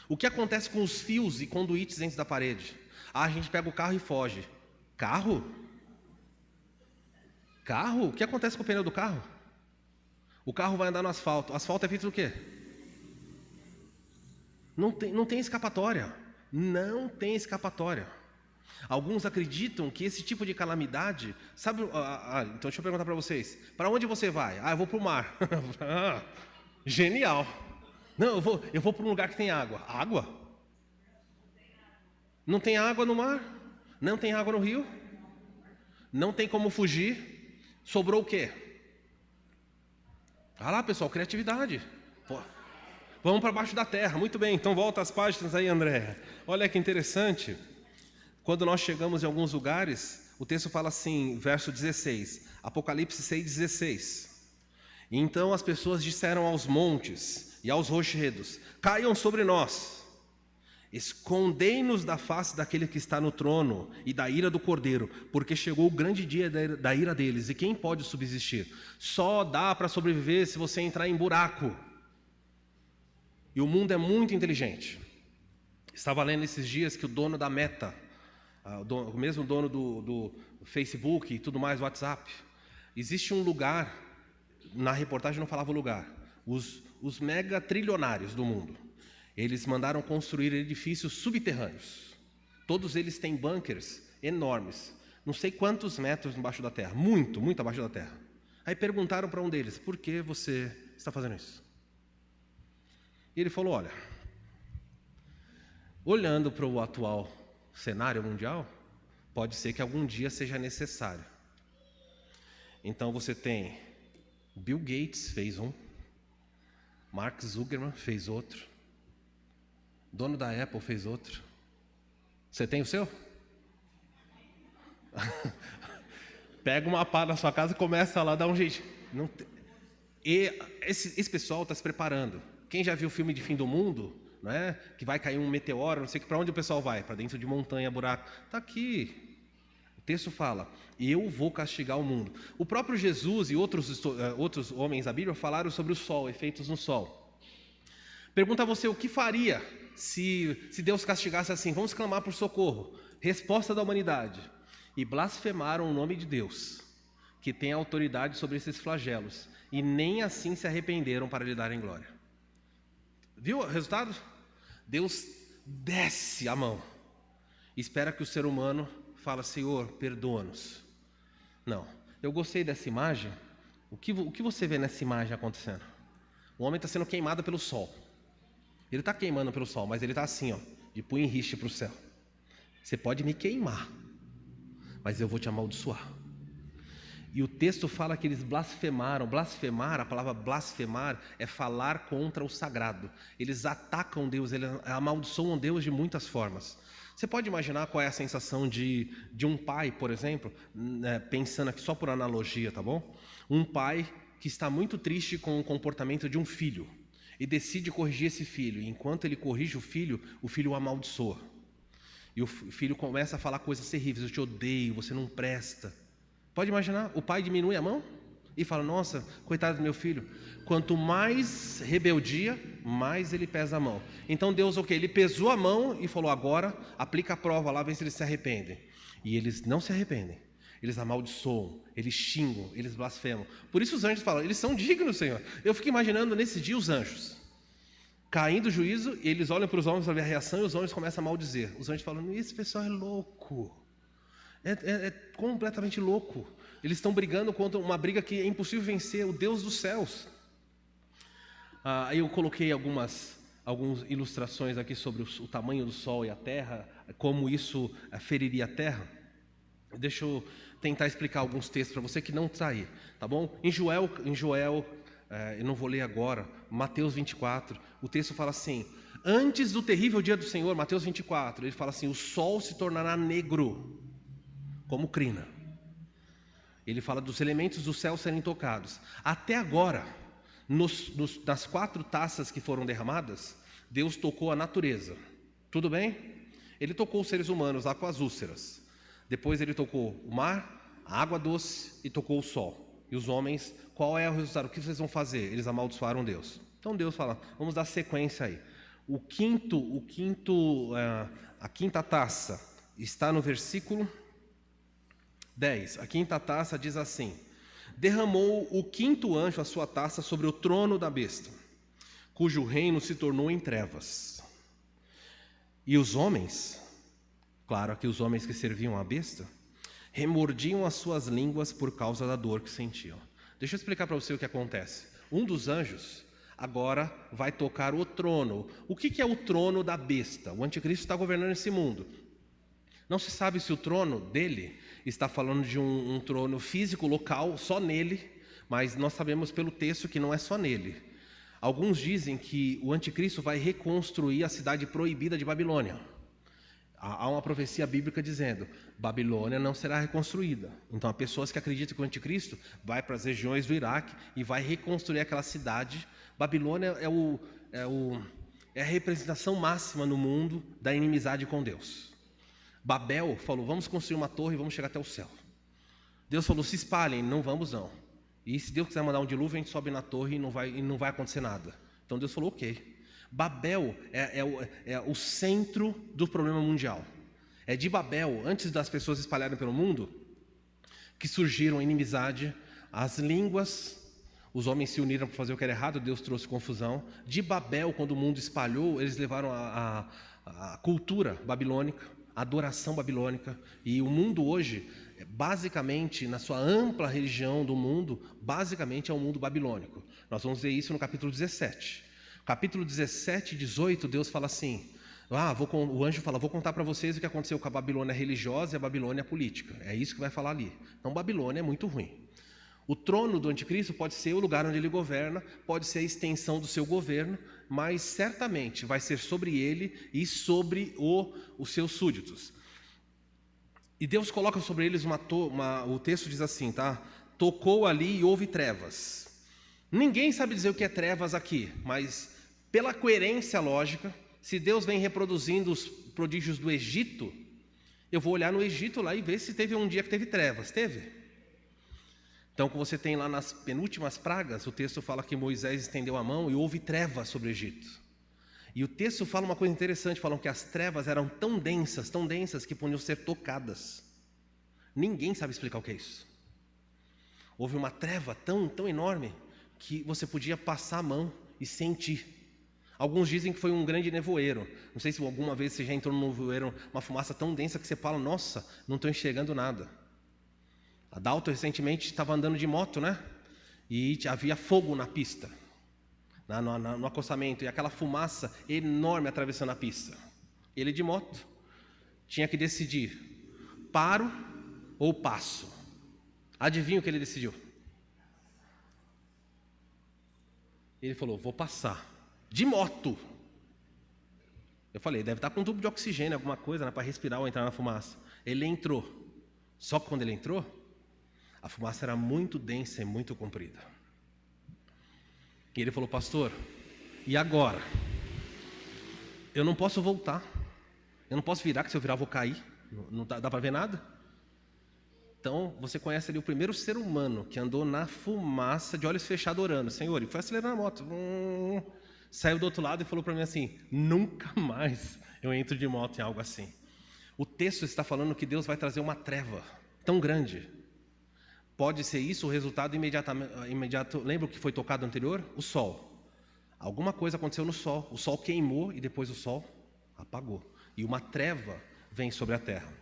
O que acontece com os fios e conduítes dentro da parede? A gente pega o carro e foge. Carro? Carro? O que acontece com o pneu do carro? O carro vai andar no asfalto. O asfalto é feito do quê? Não tem escapatória. Não tem escapatória. Alguns acreditam que esse tipo de calamidade, sabe? Então deixa eu perguntar para vocês: para onde você vai? Eu vou para o mar. Genial. Não, eu vou para um lugar que tem água. Água? Não tem água no mar? Não tem água no rio? Não tem como fugir? Sobrou o quê? Olha lá, pessoal, criatividade. Pô. Vamos para baixo da terra. Muito bem, então volta as páginas aí, André. Olha que interessante. Quando nós chegamos em alguns lugares, o texto fala assim, verso 16, Apocalipse 6,16. Então as pessoas disseram aos montes e aos rochedos: caiam sobre nós, escondei-nos da face daquele que está no trono e da ira do Cordeiro, porque chegou o grande dia da ira deles, e quem pode subsistir? Só dá para sobreviver se você entrar em buraco. E o mundo é muito inteligente. Estava lendo esses dias que o dono da Meta, o mesmo dono do Facebook e tudo mais, WhatsApp, existe um lugar, na reportagem não falava o lugar, os mega trilionários do mundo, eles mandaram construir edifícios subterrâneos. Todos eles têm bunkers enormes, não sei quantos metros embaixo da terra, muito abaixo da terra. Aí perguntaram para um deles: por que você está fazendo isso? E ele falou: olha, olhando para o atual cenário mundial, pode ser que algum dia seja necessário. Então você tem Bill Gates fez um, Mark Zuckerberg fez outro, dono da Apple fez outro. Você tem o seu? Pega uma pá na sua casa e começa lá a dar um jeito. E esse pessoal está se preparando. Quem já viu o filme de fim do mundo, não é? Que vai cair um meteoro, não sei para onde o pessoal vai, para dentro de montanha, buraco. Está aqui. O texto fala: eu vou castigar o mundo. O próprio Jesus e outros homens da Bíblia falaram sobre o sol, efeitos no sol. Pergunta a você: o que faria se Deus castigasse assim? Vamos clamar por socorro. Resposta da humanidade: e blasfemaram o nome de Deus, que tem autoridade sobre esses flagelos, e nem assim se arrependeram para lhe darem glória. Viu o resultado? Deus desce a mão, espera que o ser humano fale: Senhor, perdoa-nos. Não, eu gostei dessa imagem. O que você vê nessa imagem acontecendo? O homem está sendo queimado pelo sol. Ele está queimando pelo sol, mas ele está assim, ó, de punho em riste para o céu. Você pode me queimar, mas eu vou te amaldiçoar. E o texto fala que eles blasfemaram. Blasfemar, a palavra blasfemar é falar contra o sagrado. Eles atacam Deus, eles amaldiçoam Deus de muitas formas. Você pode imaginar qual é a sensação de um pai, por exemplo, pensando aqui só por analogia, tá bom? Um pai que está muito triste com o comportamento de um filho e decide corrigir esse filho. E enquanto ele corrige o filho o amaldiçoa. E o filho começa a falar coisas terríveis: eu te odeio, você não presta. Pode imaginar, o pai diminui a mão e fala: nossa, coitado do meu filho. Quanto mais rebeldia, mais ele pesa a mão. Então Deus, ele pesou a mão e falou: agora aplica a prova lá, vê se eles se arrependem. E eles não se arrependem. Eles amaldiçoam, eles xingam, eles blasfemam. Por isso os anjos falam: eles são dignos, Senhor. Eu fico imaginando nesse dia os anjos caindo o juízo, e eles olham para os homens para ver a reação, e os homens começam a maldizer. Os anjos falam: esse pessoal é louco. É completamente louco. Eles estão brigando contra uma briga que é impossível vencer, o Deus dos céus. Aí eu coloquei algumas ilustrações aqui sobre o tamanho do sol e a terra, como isso feriria a terra. Deixa eu tentar explicar alguns textos para você que não está aí, tá bom? Em Joel, eu não vou ler agora, Mateus 24, o texto fala assim: antes do terrível dia do Senhor, Mateus 24, ele fala assim: o sol se tornará negro como crina. Ele fala dos elementos do céu serem tocados. Até agora, das 4 taças que foram derramadas, Deus tocou a natureza. Tudo bem? Ele tocou os seres humanos lá com as úlceras. Depois ele tocou o mar, a água doce e tocou o sol. E os homens, qual é o resultado? O que vocês vão fazer? Eles amaldiçoaram Deus. Então Deus fala: vamos dar sequência aí. A quinta taça está no versículo 10. A quinta taça diz assim: derramou o 5º anjo a sua taça sobre o trono da besta, cujo reino se tornou em trevas. E os homens, claro que os homens que serviam à besta, remordiam as suas línguas por causa da dor que sentiam. Deixa eu explicar para você o que acontece. Um dos anjos agora vai tocar o trono. O que é o trono da besta? O anticristo está governando esse mundo. Não se sabe se o trono dele está falando de um trono físico, local, só nele, mas nós sabemos pelo texto que não é só nele. Alguns dizem que o anticristo vai reconstruir a cidade proibida de Babilônia. Há uma profecia bíblica dizendo: Babilônia não será reconstruída. Então há pessoas que acreditam que o anticristo vai para as regiões do Iraque e vai reconstruir aquela cidade. Babilônia é a representação máxima no mundo da inimizade com Deus. Babel falou: vamos construir uma torre e vamos chegar até o céu. Deus falou: se espalhem, não vamos não. E se Deus quiser mandar um dilúvio, a gente sobe na torre e não vai acontecer nada. Então Deus falou: ok. Babel é o centro do problema mundial. É de Babel, antes das pessoas espalharem pelo mundo, que surgiram a inimizade, as línguas, os homens se uniram para fazer o que era errado, Deus trouxe confusão. De Babel, quando o mundo espalhou, eles levaram a cultura babilônica, a adoração babilônica. E o mundo hoje, basicamente, na sua ampla região do mundo, basicamente é um mundo babilônico. Nós vamos ver isso no capítulo 17. Capítulo 17 e 18, Deus fala assim, o anjo fala: vou contar para vocês o que aconteceu com a Babilônia religiosa e a Babilônia política. É isso que vai falar ali. Então Babilônia é muito ruim. O trono do anticristo pode ser o lugar onde ele governa, pode ser a extensão do seu governo, mas certamente vai ser sobre ele e sobre os seus súditos. E Deus coloca sobre eles o texto diz assim, tá? Tocou ali e houve trevas. Ninguém sabe dizer o que é trevas aqui, mas pela coerência lógica, se Deus vem reproduzindo os prodígios do Egito, eu vou olhar no Egito lá e ver se teve um dia que teve trevas. Teve? Então, como você tem lá nas penúltimas pragas, o texto fala que Moisés estendeu a mão e houve trevas sobre o Egito. E o texto fala uma coisa interessante, falam que as trevas eram tão densas que podiam ser tocadas. Ninguém sabe explicar o que é isso. Houve uma treva tão enorme que você podia passar a mão e sentir. Alguns dizem que foi um grande nevoeiro. Não sei se alguma vez você já entrou no nevoeiro, uma fumaça tão densa que você fala: nossa, não estou enxergando nada. A Dalton recentemente estava andando de moto, né? E havia fogo na pista, no acostamento, e aquela fumaça enorme atravessando a pista. Ele de moto tinha que decidir: paro ou passo? Adivinha o que ele decidiu? Ele falou: vou passar. De moto. Eu falei: deve estar com um tubo de oxigênio, alguma coisa, né, para respirar ou entrar na fumaça. Ele entrou. Só que quando ele entrou, a fumaça era muito densa e muito comprida. E ele falou: pastor, e agora? Eu não posso voltar. Eu não posso virar, que se eu virar eu vou cair. Não dá para ver nada. Então, você conhece ali o primeiro ser humano que andou na fumaça, de olhos fechados, orando: Senhor, e foi acelerando a moto. Saiu do outro lado e falou para mim assim: nunca mais eu entro de moto em algo assim. O texto está falando que Deus vai trazer uma treva tão grande. Pode ser isso o resultado imediato. Lembra o que foi tocado anterior? O sol. Alguma coisa aconteceu no sol. O sol queimou e depois o sol apagou. E uma treva vem sobre a terra.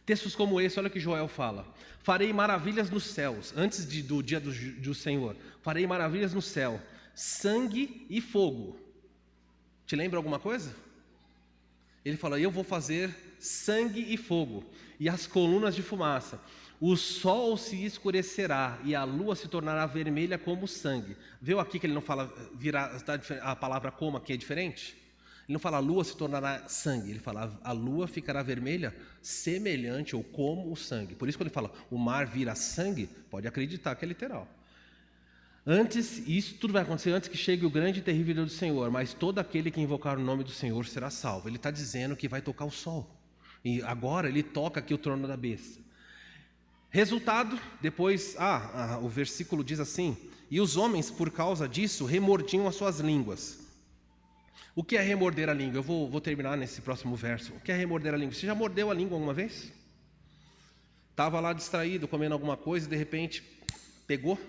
Textos como esse, olha o que Joel fala: farei maravilhas nos céus, antes do dia do Senhor. Farei maravilhas no céu, sangue e fogo. Te lembra alguma coisa? Ele fala: eu vou fazer sangue e fogo, e as colunas de fumaça. O sol se escurecerá e a lua se tornará vermelha como sangue. Viu aqui que ele não fala a palavra como aqui é diferente? Ele não fala a lua se tornará sangue, ele fala a lua ficará vermelha semelhante ou como o sangue. Por isso que ele fala o mar vira sangue, pode acreditar que é literal. Isso tudo vai acontecer antes que chegue o grande e terrível dia do Senhor, mas todo aquele que invocar o nome do Senhor será salvo. Ele está dizendo que vai tocar o sol. E agora ele toca aqui o trono da besta. Resultado, depois, o versículo diz assim: e os homens, por causa disso, remordiam as suas línguas. O que é remorder a língua? Eu vou terminar nesse próximo verso. O que é remorder a língua? Você já mordeu a língua alguma vez? Estava lá distraído, comendo alguma coisa e de repente pegou.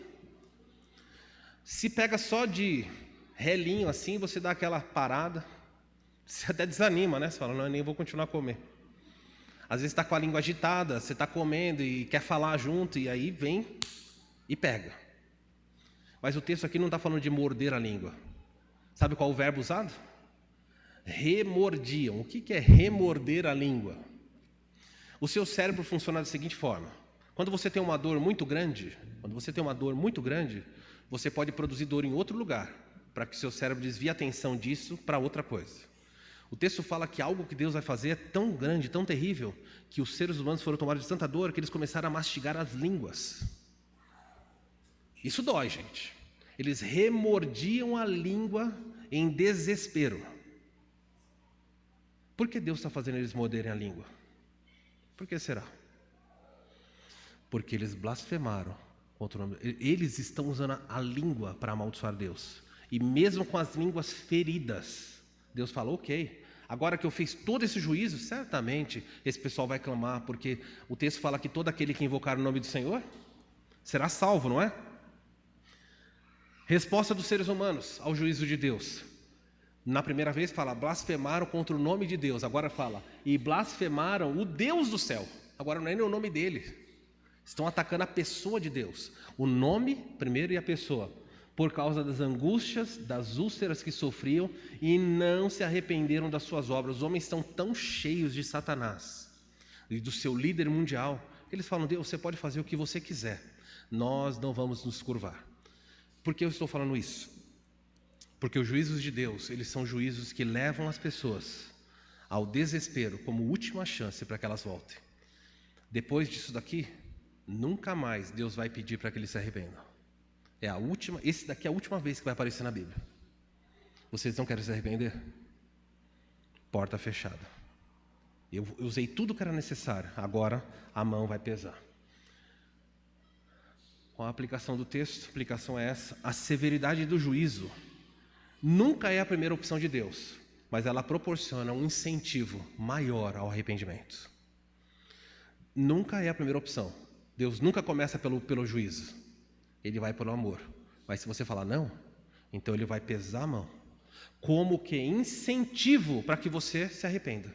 Se pega só de relinho assim, você dá aquela parada, Você até desanima, né? Você fala, não, eu nem vou continuar a comer. Às vezes está com a língua agitada, você está comendo e quer falar junto, e aí vem e pega. Mas o texto aqui não está falando de morder a língua. Sabe qual é o verbo usado? Remordiam. O que é remorder a língua? O seu cérebro funciona da seguinte forma. Quando você tem uma dor muito grande, você pode produzir dor em outro lugar, para que o seu cérebro desvie a atenção disso para outra coisa. O texto fala que algo que Deus vai fazer é tão grande, tão terrível, que os seres humanos foram tomados de tanta dor que eles começaram a mastigar as línguas. Isso dói, gente. Eles remordiam a língua em desespero. Por que Deus está fazendo eles morderem a língua? Por que será? Porque eles blasfemaram contra o nome. Eles estão usando a língua para amaldiçoar Deus. E mesmo com as línguas feridas, Deus falou, ok, agora que eu fiz todo esse juízo, certamente esse pessoal vai clamar, porque o texto fala que todo aquele que invocar o nome do Senhor será salvo, não é? Resposta dos seres humanos ao juízo de Deus. Na primeira vez fala, blasfemaram contra o nome de Deus. Agora fala, e blasfemaram o Deus do céu. Agora não é nem o nome dele. Estão atacando a pessoa de Deus. O nome primeiro e a pessoa. Por causa das angústias, das úlceras que sofriam e não se arrependeram das suas obras. Os homens estão tão cheios de Satanás e do seu líder mundial, que eles falam, Deus, você pode fazer o que você quiser. Nós não vamos nos curvar. Por que eu estou falando isso? Porque os juízos de Deus, eles são juízos que levam as pessoas ao desespero como última chance para que elas voltem. Depois disso daqui, nunca mais Deus vai pedir para que eles se arrependam. É a última, esse daqui é a última vez que vai aparecer na Bíblia. Vocês não querem se arrepender? Porta fechada. Eu usei tudo que era necessário, agora a mão vai pesar. Qual a aplicação do texto? A aplicação é essa. A severidade do juízo nunca é a primeira opção de Deus, mas ela proporciona um incentivo maior ao arrependimento. Nunca é a primeira opção. Deus nunca começa pelo juízo. Ele vai pelo amor. Mas se você falar não, então ele vai pesar a mão. Como que incentivo para que você se arrependa.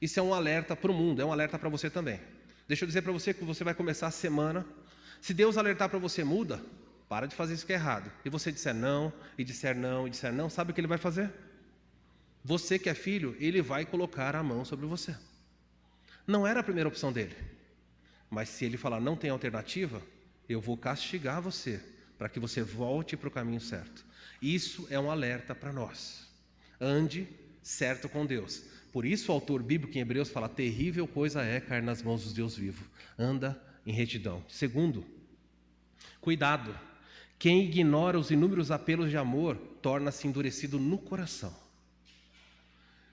Isso é um alerta para o mundo, é um alerta para você também. Deixa eu dizer para você que você vai começar a semana. Se Deus alertar para você, muda, para de fazer isso que é errado. E você disser não, e disser não, e disser não, sabe o que ele vai fazer? Você que é filho, ele vai colocar a mão sobre você. Não era a primeira opção dele. Mas se ele falar não tem alternativa, eu vou castigar você, para que você volte para o caminho certo. Isso é um alerta para nós. Ande certo com Deus. Por isso o autor bíblico em Hebreus fala, terrível coisa é cair nas mãos do Deus vivo. Anda em retidão. Segundo, cuidado. Quem ignora os inúmeros apelos de amor, torna-se endurecido no coração.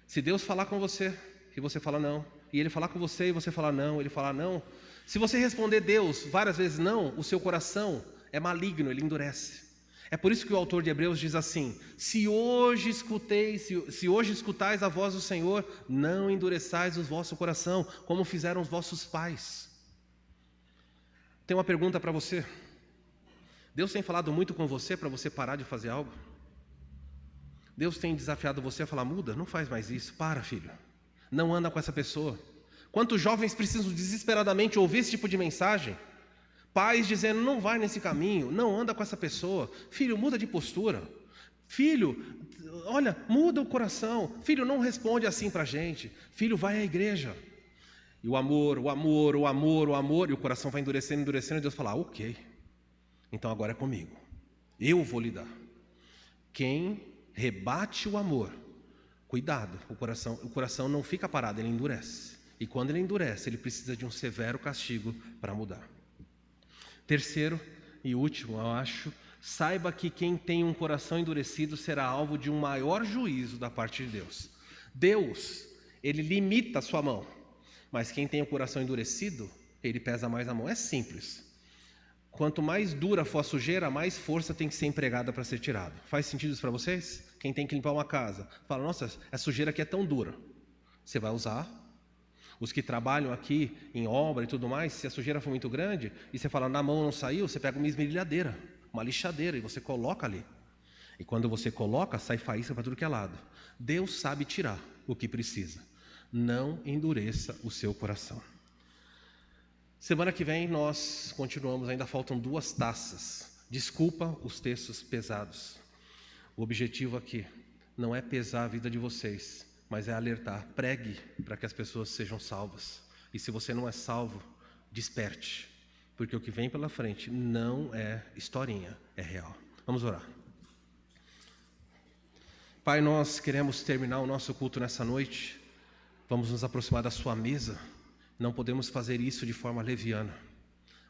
Se Deus falar com você, e você fala não, e Ele falar com você, e você falar não, Ele falar não, se você responder Deus várias vezes não, o seu coração é maligno, ele endurece. É por isso que o autor de Hebreus diz assim, se hoje escutais a voz do Senhor, não endureçais o vosso coração, como fizeram os vossos pais. Tem uma pergunta para você. Deus tem falado muito com você para você parar de fazer algo? Deus tem desafiado você a falar, muda, não faz mais isso, para filho, não anda com essa pessoa. Quantos jovens precisam desesperadamente ouvir esse tipo de mensagem? Pais dizendo, não vai nesse caminho, não anda com essa pessoa. Filho, muda de postura. Filho, olha, muda o coração. Filho, não responde assim para a gente. Filho, vai à igreja. E o amor, e o coração vai endurecendo, e Deus fala, ok, então agora é comigo. Eu vou lidar. Quem rebate o amor, cuidado, o coração não fica parado, ele endurece. E quando ele endurece, ele precisa de um severo castigo para mudar. Terceiro e último, eu acho, saiba que quem tem um coração endurecido será alvo de um maior juízo da parte de Deus. Deus, ele limita a sua mão, mas quem tem o coração endurecido, ele pesa mais a mão. É simples. Quanto mais dura for a sujeira, mais força tem que ser empregada para ser tirada. Faz sentido isso para vocês? Quem tem que limpar uma casa, fala, nossa, a sujeira aqui é tão dura. Você vai usar. Os que trabalham aqui em obra e tudo mais, se a sujeira for muito grande, e você fala, na mão não saiu, você pega uma esmerilhadeira, uma lixadeira, e você coloca ali. E quando você coloca, sai faísca para tudo que é lado. Deus sabe tirar. o que precisa. Não endureça o seu coração. Semana que vem nós continuamos, ainda faltam 2 taças. Desculpa os textos pesados. O objetivo aqui não é pesar a vida de vocês, mas é alertar. Pregue para que as pessoas sejam salvas. E se você não é salvo, desperte, porque o que vem pela frente não é historinha, é real. Vamos orar. Pai, nós queremos terminar o nosso culto nessa noite. Vamos nos aproximar da sua mesa. Não podemos fazer isso de forma leviana.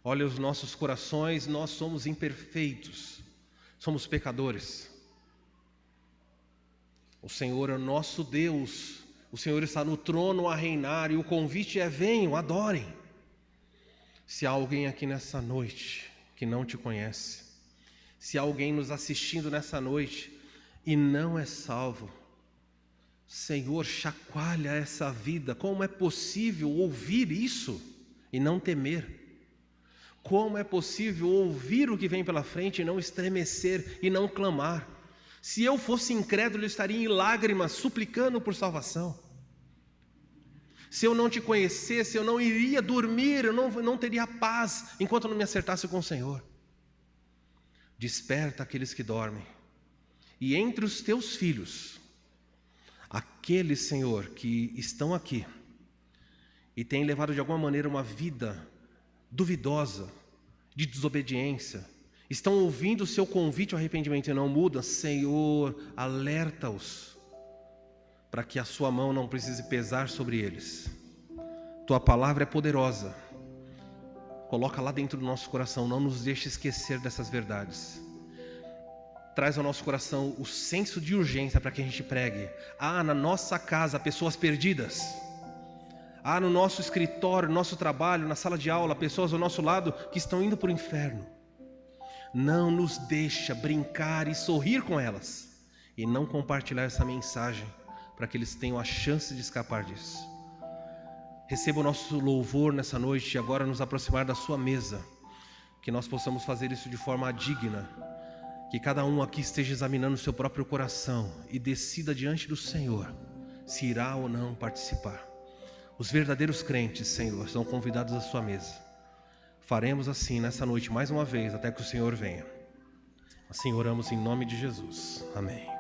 Olha os nossos corações, nós somos imperfeitos, somos pecadores. O Senhor é o nosso Deus, o Senhor está no trono a reinar e o convite é: venham, adorem. Se há alguém aqui nessa noite que não te conhece, se há alguém nos assistindo nessa noite e não é salvo, Senhor, chacoalha essa vida. Como é possível ouvir isso e não temer? Como é possível ouvir o que vem pela frente e não estremecer e não clamar? Se eu fosse incrédulo, eu estaria em lágrimas, suplicando por salvação. Se eu não te conhecesse, eu não iria dormir, eu não teria paz enquanto não me acertasse com o Senhor. Desperta aqueles que dormem. E entre os teus filhos, aqueles, Senhor, que estão aqui e têm levado de alguma maneira uma vida duvidosa, de desobediência, estão ouvindo o seu convite ao arrependimento e não mudam, Senhor, alerta-os, para que a sua mão não precise pesar sobre eles. Tua palavra é poderosa, coloca lá dentro do nosso coração, não nos deixe esquecer dessas verdades. Traz ao nosso coração o senso de urgência para que a gente pregue. Na nossa casa, pessoas perdidas. No nosso escritório, no nosso trabalho, na sala de aula, pessoas ao nosso lado que estão indo para o inferno. Não nos deixa brincar e sorrir com elas e não compartilhar essa mensagem para que eles tenham a chance de escapar disso. Receba o nosso louvor nessa noite e agora nos aproximar da sua mesa, que nós possamos fazer isso de forma digna. Que cada um aqui esteja examinando o seu próprio coração e decida diante do Senhor se irá ou não participar. Os verdadeiros crentes, Senhor, são convidados à sua mesa. Faremos assim nessa noite mais uma vez até que o Senhor venha. Assim oramos em nome de Jesus. Amém.